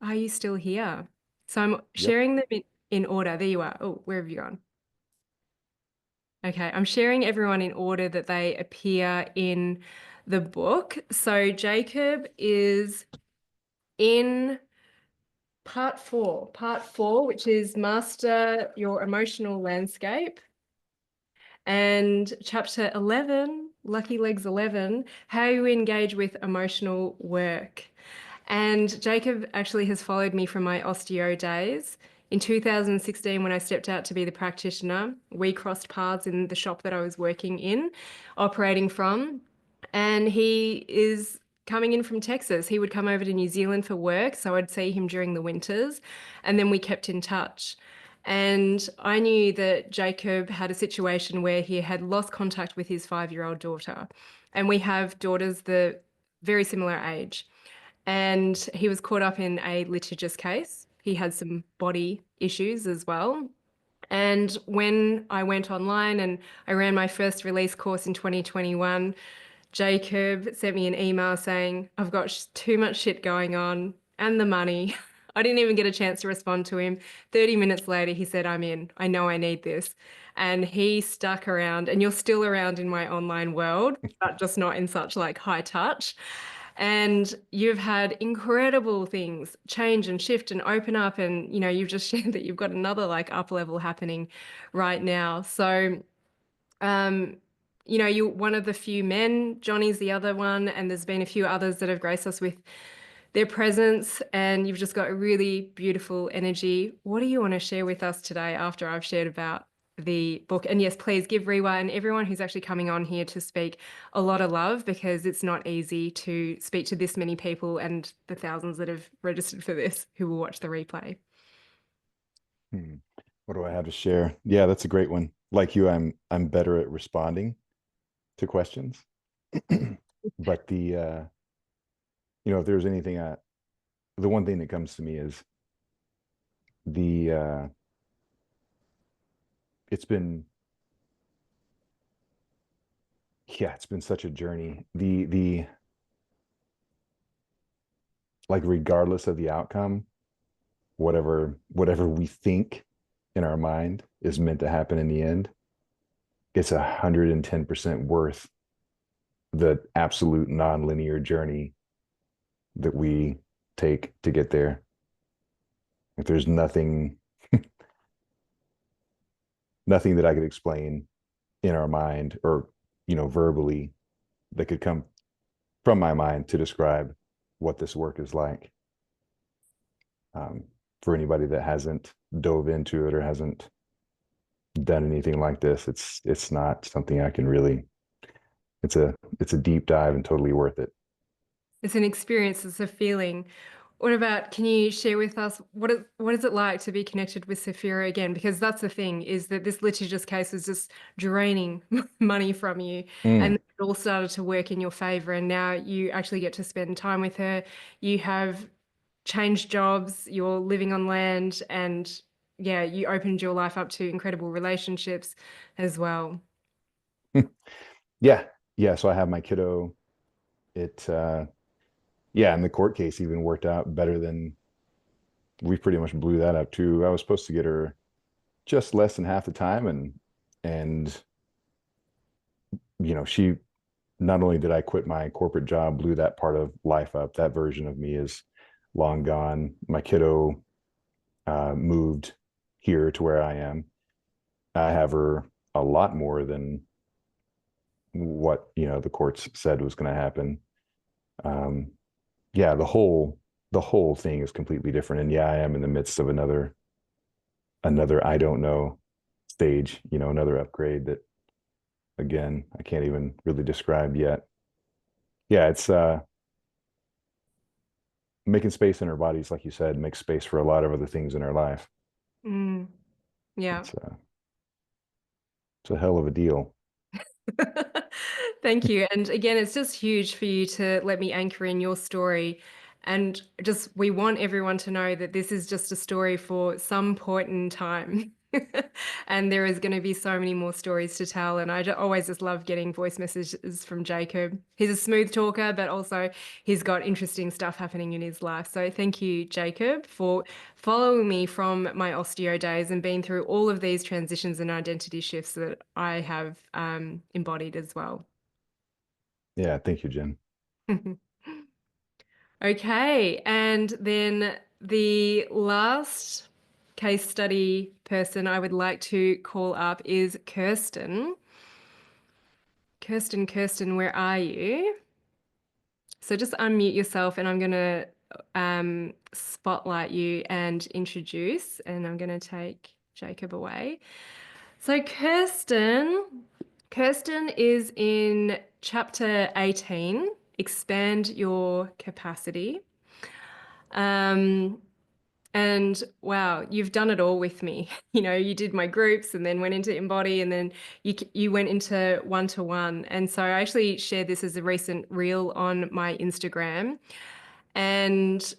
Are you still here? So I'm sharing them in order. There you are. Oh, where have you gone? Okay, I'm sharing everyone in order that they appear in the book. So Jacob is in part 4, which is Master Your Emotional Landscape. And chapter 11, Lucky Legs 11, how you engage with emotional work. And Jacob actually has followed me from my osteo days. In 2016, when I stepped out to be the practitioner, we crossed paths in the shop that I was working in, operating from. And he is coming in from Texas. He would come over to New Zealand for work, so I'd see him during the winters, and then we kept in touch. And I knew that Jacob had a situation where he had lost contact with his 5-year-old daughter. And we have daughters the very similar age. And he was caught up in a litigious case. He had some body issues as well. And when I went online and I ran my first release course in 2021, Jacob sent me an email saying, I've got too much shit going on and the money. I didn't even get a chance to respond to him. 30 minutes later, he said, I'm in. I know I need this. And he stuck around, and you're still around in my online world, but just not in such like high touch. And you've had incredible things change and shift and open up. And, you know, you've just shared that you've got another like up level happening right now. So, um, you know, you're one of the few men, Johnny's the other one, and there's been a few others that have graced us with their presence, and you've just got a really beautiful energy. What do you want to share with us today after I've shared about the book? And yes, please give Rewa and everyone who's actually coming on here to speak a lot of love, because it's not easy to speak to this many people and the thousands that have registered for this who will watch the replay. What do I have to share? Yeah, that's a great one. Like you, I'm better at responding to questions. But the you know, if there's anything the one thing that comes to me is the it's been such a journey. The like, regardless of the outcome, whatever we think in our mind is meant to happen in the end, it's 110% worth the absolute non-linear journey that we take to get there. If there's nothing that I could explain in our mind, or, you know, verbally, that could come from my mind to describe what this work is like. For anybody that hasn't dove into it or hasn't done anything like this, it's not something I can really, it's a deep dive and totally worth it. It's an experience, it's a feeling. What about, can you share with us, what is it like to be connected with Saphira again? Because that's the thing, is that this litigious case was just draining money from you. And it all started to work in your favor. And now you actually get to spend time with her. You have changed jobs, you're living on land, and yeah, you opened your life up to incredible relationships as well. Yeah. So I have my kiddo. Yeah, and the court case even worked out better than, we pretty much blew that up too. I was supposed to get her just less than half the time, and you know, she, not only did I quit my corporate job, blew that part of life up. That version of me is long gone. My kiddo moved here to where I am. I have her a lot more than what, you know, the courts said was going to happen. Yeah, the whole thing is completely different. And yeah, I am in the midst of another I don't know stage, you know, another upgrade that, again, I can't even really describe yet. Yeah, it's making space in our bodies, like you said, makes space for a lot of other things in our life. Yeah. It's a hell of a deal. Thank you. And again, it's just huge for you to let me anchor in your story. And just, we want everyone to know that this is just a story for some point in time. And there is going to be so many more stories to tell. And I always just love getting voice messages from Jacob. He's a smooth talker, but also he's got interesting stuff happening in his life. So thank you, Jacob, for following me from my osteo days and being through all of these transitions and identity shifts that I have embodied as well. Yeah, thank you, Jen. Okay, and then the last case study person I would like to call up is Kirsten. Kirsten, where are you? So just unmute yourself and I'm going to spotlight you and introduce, and I'm going to take Jacob away. So Kirsten is in chapter 18, Expand Your Capacity. And wow, you've done it all with me. You know, you did my groups and then went into Embody, and then you went into one-to-one. And so I actually shared this as a recent reel on my Instagram. And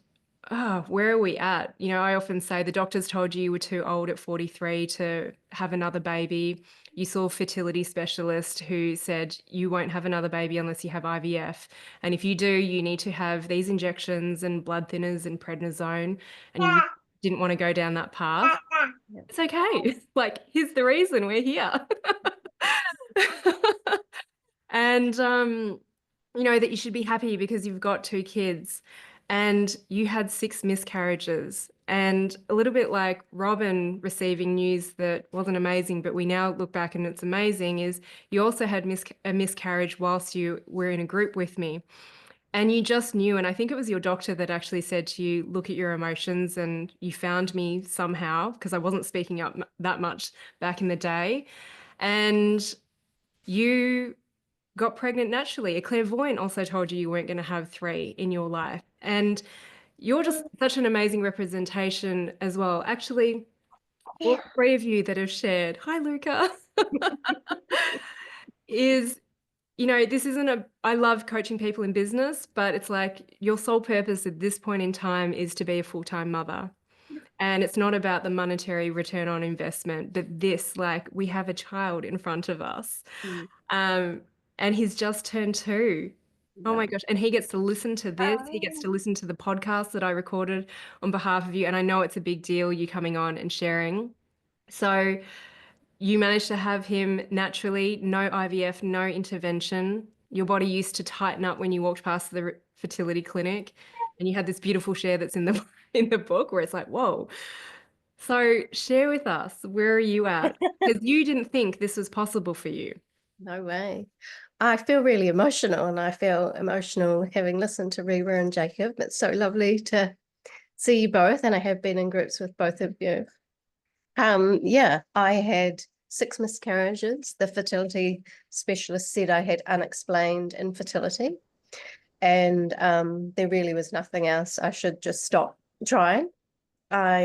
where are we at? You know, I often say the doctors told you were too old at 43 to have another baby. You saw a fertility specialist who said you won't have another baby unless you have IVF. And if you do, you need to have these injections and blood thinners and prednisone. And you didn't want to go down that path. It's okay. Like, here's the reason we're here. And, you know, that you should be happy because you've got 2 kids and you had 6 miscarriages. And a little bit like Robin receiving news that wasn't amazing, but we now look back and it's amazing, is you also had a miscarriage whilst you were in a group with me. And you just knew, and I think it was your doctor that actually said to you, look at your emotions, and you found me somehow because I wasn't speaking up that much back in the day. And you got pregnant naturally. A clairvoyant also told you weren't going to have 3 in your life. And you're just such an amazing representation as well. Actually, all 3 of you that have shared, hi, Luca, is, you know, this isn't I love coaching people in business, but it's like your sole purpose at this point in time is to be a full-time mother. And it's not about the monetary return on investment, but this, like, we have a child in front of us. And he's just turned 2. Oh my gosh. And he gets to listen to this. He gets to listen to the podcast that I recorded on behalf of you. And I know it's a big deal, you coming on and sharing. So you managed to have him naturally, no IVF, no intervention. Your body used to tighten up when you walked past the fertility clinic. And you had this beautiful share that's in the book where it's like, whoa. So share with us, where are you at? Because you didn't think this was possible for you. No way. I feel really emotional, and I feel emotional having listened to Reba and Jacob. It's so lovely to see you both, and I have been in groups with both of you. Yeah, I had 6 miscarriages. The fertility specialist said I had unexplained infertility, and there really was nothing else. I should just stop trying. I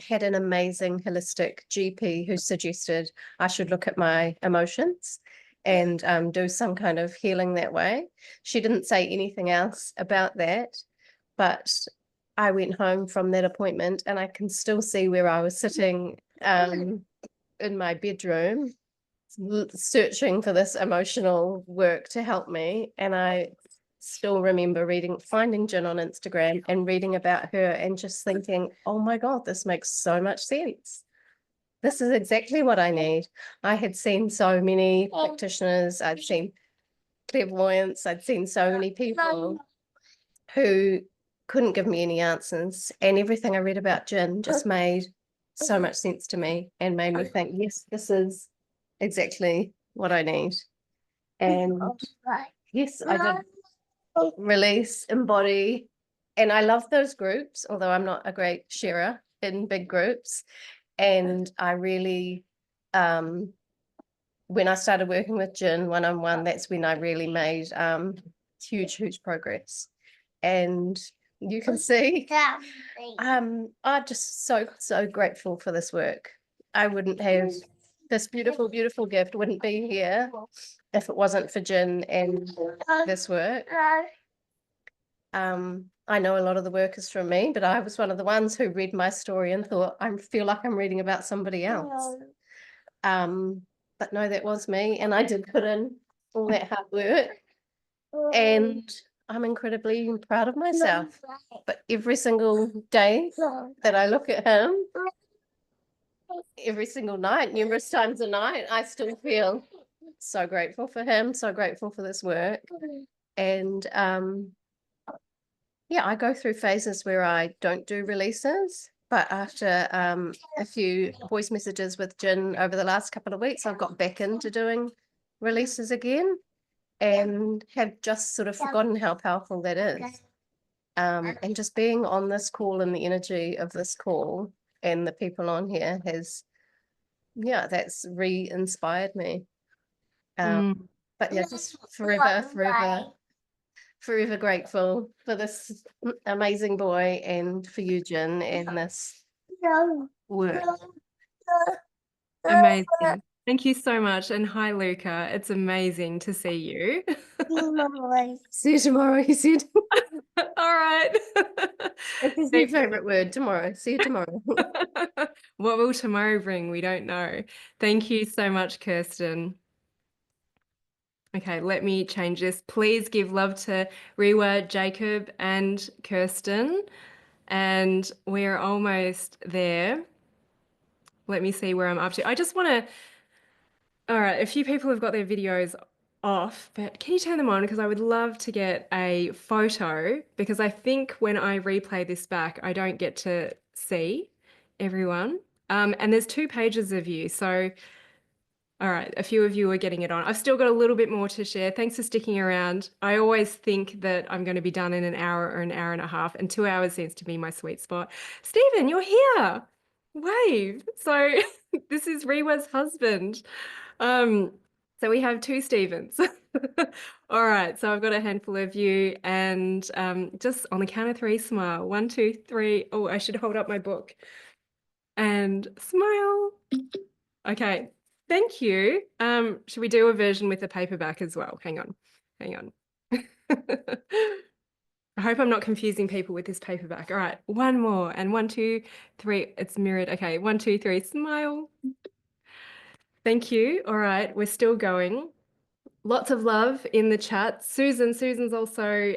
had an amazing holistic GP who suggested I should look at my emotions and do some kind of healing that way. She didn't say anything else about that, but I went home from that appointment and I can still see where I was sitting in my bedroom searching for this emotional work to help me. And I still remember finding Jen on Instagram and reading about her and just thinking, oh my God, this makes so much sense. This is exactly what I need. I had seen so many practitioners, I'd seen clairvoyants, I'd seen so many people who couldn't give me any answers. And everything I read about Jen just made so much sense to me and made me think, yes, this is exactly what I need. And yes, I did release, embody, and I love those groups, although I'm not a great sharer in big groups. And I really, when I started working with Jen one-on-one, that's when I really made huge progress. And you can see, I'm just so grateful for this work. I wouldn't have this beautiful gift, wouldn't be here if it wasn't for Jen and this work. I know a lot of the work is from me, but I was one of the ones who read my story and thought, I feel like I'm reading about somebody else. But no, that was me. And I did put in all that hard work. And I'm incredibly proud of myself. But every single day that I look at him, every single night, numerous times a night, I still feel so grateful for him, so grateful for this work. And yeah, I go through phases where I don't do releases, but after a few voice messages with Jen over the last couple of weeks, I've got back into doing releases again. and have just sort of forgotten how powerful that is. And just being on this call and the energy of this call and the people on here has, yeah, that's re-inspired me. But yeah, just forever grateful for this amazing boy and for you, Jen, and this work. Amazing. Thank you so much. And hi, Luca. It's amazing to see you. See you tomorrow, he said. All right. It's your favorite word, tomorrow. See you tomorrow. What will tomorrow bring? We don't know. Thank you so much, Kirsten. Okay, let me change this. Please give love to Rewa, Jacob, and Kirsten. And we're almost there. Let me see where I'm up to. I just want to. All right, a few people have got their videos off, but can you turn them on? Because I would love to get a photo, because I think when I replay this back, I don't get to see everyone. And there's 2 pages of you. So, all right, a few of you are getting it on. I've still got a little bit more to share. Thanks for sticking around. I always think that I'm going to be done in an hour or an hour and a half, and 2 hours seems to be my sweet spot. Stephen, you're here. Wave. So this is Rewa's husband. So we have 2 Stevens. All right, so I've got a handful of you, and just on the count of 3, smile. 1, 2, 3. Oh, I should hold up my book. And smile. Okay, thank you. Should we do a version with the paperback as well? Hang on. I hope I'm not confusing people with this paperback. All right, one more, and 1, 2, 3. It's mirrored. Okay, 1, 2, 3, smile. Thank you. All right, we're still going. Lots of love in the chat. Susan's also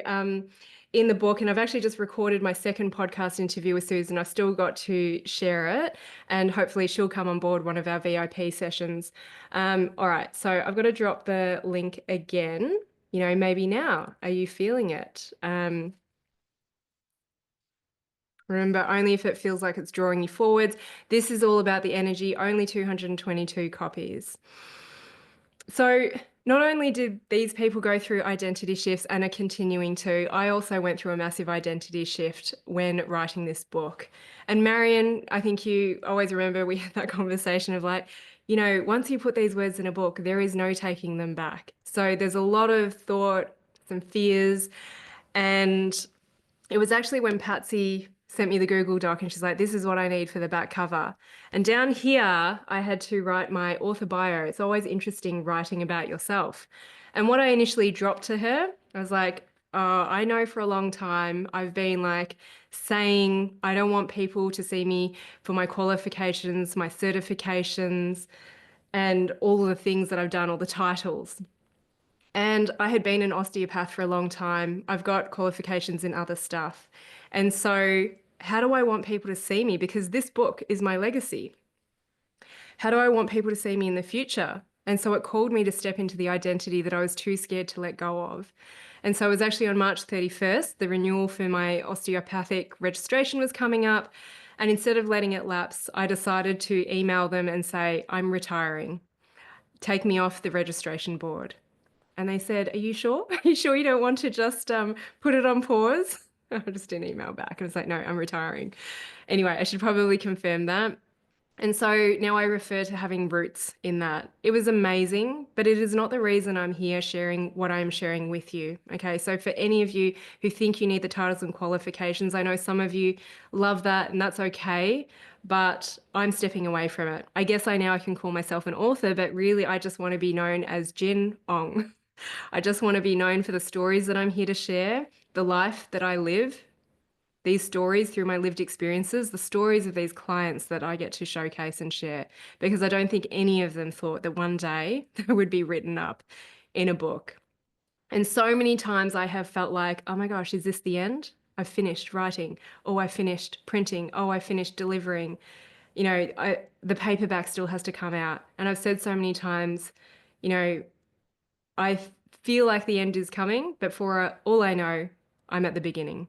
in the book, and I've actually just recorded my second podcast interview with Susan. I've still got to share it, and hopefully she'll come on board one of our VIP sessions. All right, so I've got to drop the link again. You know, maybe now. Are you feeling it? Remember, only if it feels like it's drawing you forwards. This is all about the energy, only 222 copies. So not only did these people go through identity shifts and are continuing to, I also went through a massive identity shift when writing this book. And Marion, I think you always remember we had that conversation of like, you know, once you put these words in a book, there is no taking them back. So there's a lot of thought, some fears, and it was actually when Patsy sent me the Google Doc and she's like, this is what I need for the back cover. And down here, I had to write my author bio. It's always interesting writing about yourself. And what I initially dropped to her, I was like, oh, I know for a long time I've been like saying I don't want people to see me for my qualifications, my certifications, and all of the things that I've done, all the titles. And I had been an osteopath for a long time. I've got qualifications in other stuff. And so, how do I want people to see me? Because this book is my legacy. How do I want people to see me in the future? And so, it called me to step into the identity that I was too scared to let go of. And so, it was actually on March 31st, the renewal for my osteopathic registration was coming up. And instead of letting it lapse, I decided to email them and say, I'm retiring. Take me off the registration board. And they said, are you sure? Are you sure you don't want to just put it on pause? I just didn't email back. I was like, no, I'm retiring. Anyway, I should probably confirm that. And so now I refer to having roots in that. It was amazing, but it is not the reason I'm here sharing what I'm sharing with you. Okay, so for any of you who think you need the titles and qualifications, I know some of you love that, and that's okay, but I'm stepping away from it. I guess I can call myself an author, but really I just want to be known as Jin Ong. I just want to be known for the stories that I'm here to share, the life that I live, these stories through my lived experiences, the stories of these clients that I get to showcase and share, because I don't think any of them thought that one day they would be written up in a book. And so many times I have felt like, oh my gosh, is this the end? I've finished writing. Oh, I finished printing. Oh, I finished delivering. You know, the paperback still has to come out. And I've said so many times, you know, I feel like the end is coming, but for all I know, I'm at the beginning.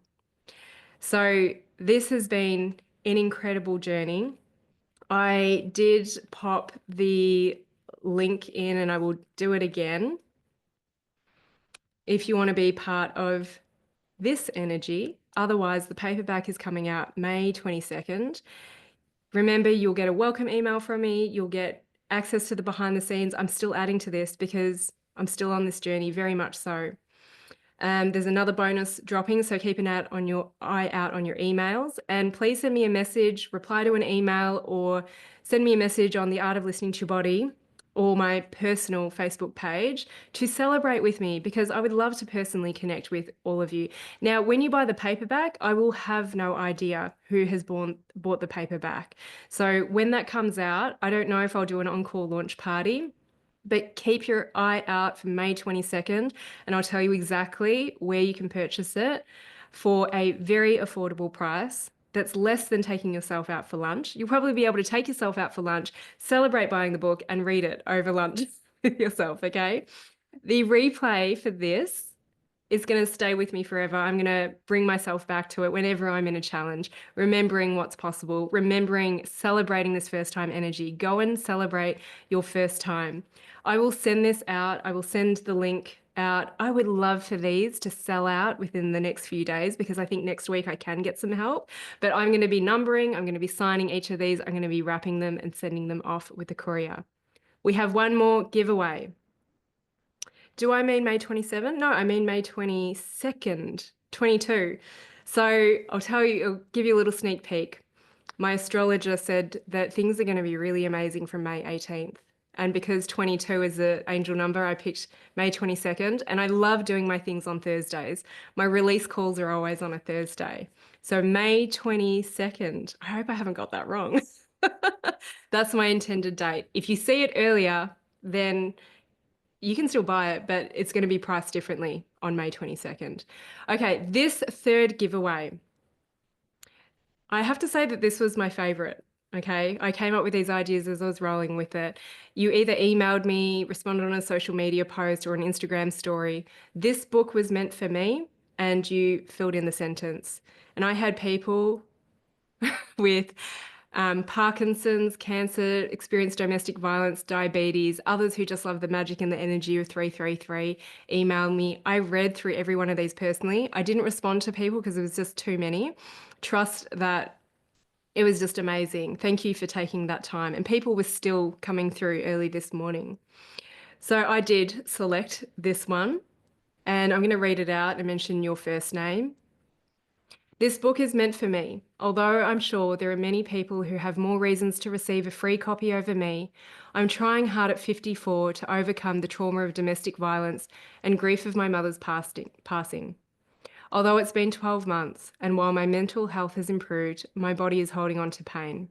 So this has been an incredible journey. I did pop the link in and I will do it again. if you want to be part of this energy. Otherwise, the paperback is coming out May 22nd. Remember, you'll get a welcome email from me. You'll get access to the behind the scenes. I'm still adding to this because I'm still on this journey, very much so. There's another bonus dropping, so keep an eye out on your emails. And please send me a message, reply to an email, or send me a message on the Art of Listening to Your Body or my personal Facebook page to celebrate with me, because I would love to personally connect with all of you. Now, when you buy the paperback, I will have no idea who has bought the paperback. So when that comes out, I don't know if I'll do an encore launch party, but keep your eye out for May 22nd, and I'll tell you exactly where you can purchase it for a very affordable price that's less than taking yourself out for lunch. You'll probably be able to take yourself out for lunch, celebrate buying the book, and read it over lunch with yourself, okay? The replay for this is going to stay with me forever. I'm going to bring myself back to it whenever I'm in a challenge, remembering what's possible, celebrating this first time energy. Go and celebrate your first time. I will send this out. I will send the link out. I would love for these to sell out within the next few days, because I think next week I can get some help, but I'm going to be numbering, I'm going to be signing each of these, I'm going to be wrapping them and sending them off with the courier. We have one more giveaway. Do I mean May 27? No, I mean May 22nd, 22. So I'll give you a little sneak peek. My astrologer said that things are going to be really amazing from May 18th. And because 22 is the angel number, I picked May 22nd. And I love doing my things on Thursdays. My release calls are always on a Thursday. So May 22nd, I hope I haven't got that wrong. That's my intended date. If you see it earlier, then you can still buy it, but it's going to be priced differently on May 22nd. Okay, this third giveaway. I have to say that this was my favorite. Okay, I came up with these ideas as I was rolling with it. You either emailed me, responded on a social media post, or an Instagram story. This book was meant for me, and you filled in the sentence. And I had people with Parkinson's, cancer, experienced domestic violence, diabetes, others who just love the magic and the energy of 333, email me. I read through every one of these personally. I didn't respond to people because it was just too many. Trust that it was just amazing. Thank you for taking that time. And people were still coming through early this morning. So I did select this one, and I'm going to read it out and mention your first name. This book is meant for me. Although I'm sure there are many people who have more reasons to receive a free copy over me, I'm trying hard at 54 to overcome the trauma of domestic violence and grief of my mother's passing. Although it's been 12 months, and while my mental health has improved, my body is holding on to pain.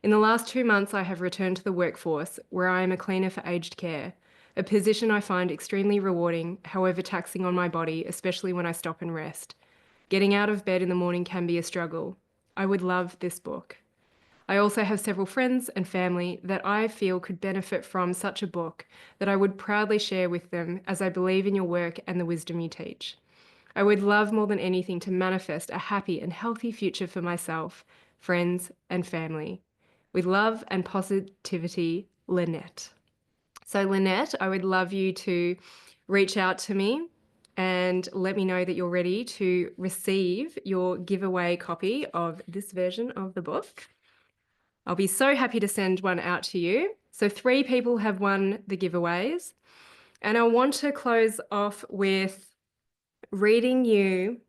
In the last 2 months, I have returned to the workforce, where I am a cleaner for aged care, a position I find extremely rewarding, however taxing on my body, especially when I stop and rest. Getting out of bed in the morning can be a struggle. I would love this book. I also have several friends and family that I feel could benefit from such a book that I would proudly share with them, as I believe in your work and the wisdom you teach. I would love more than anything to manifest a happy and healthy future for myself, friends, and family. With love and positivity, Lynette. So Lynette, I would love you to reach out to me and let me know that you're ready to receive your giveaway copy of this version of the book. I'll be so happy to send one out to you. So 3 people have won the giveaways. And I want to close off with reading you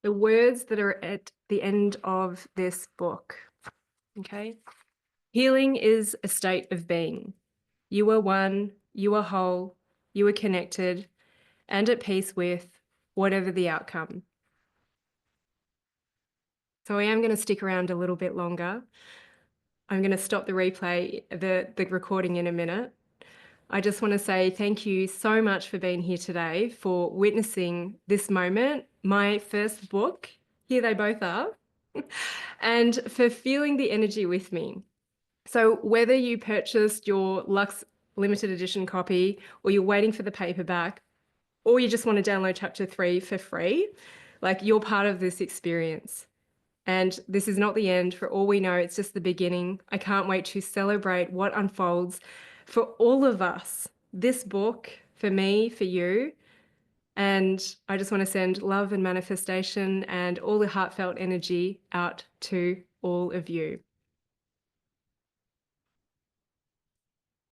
the words that are at the end of this book. Okay? Healing is a state of being. You are one, you are whole, you are connected, and at peace with whatever the outcome. So I am going to stick around a little bit longer. I'm going to stop the replay, the recording in a minute. I just want to say thank you so much for being here today, for witnessing this moment, my first book. Here they both are. And for feeling the energy with me. So whether you purchased your Luxe Limited Edition copy, or you're waiting for the paperback, or you just want to download chapter 3 for free, like, you're part of this experience. And this is not the end. For all we know, it's just the beginning. I can't wait to celebrate what unfolds for all of us this book for me, for you. And I just want to send love and manifestation and all the heartfelt energy out to all of you.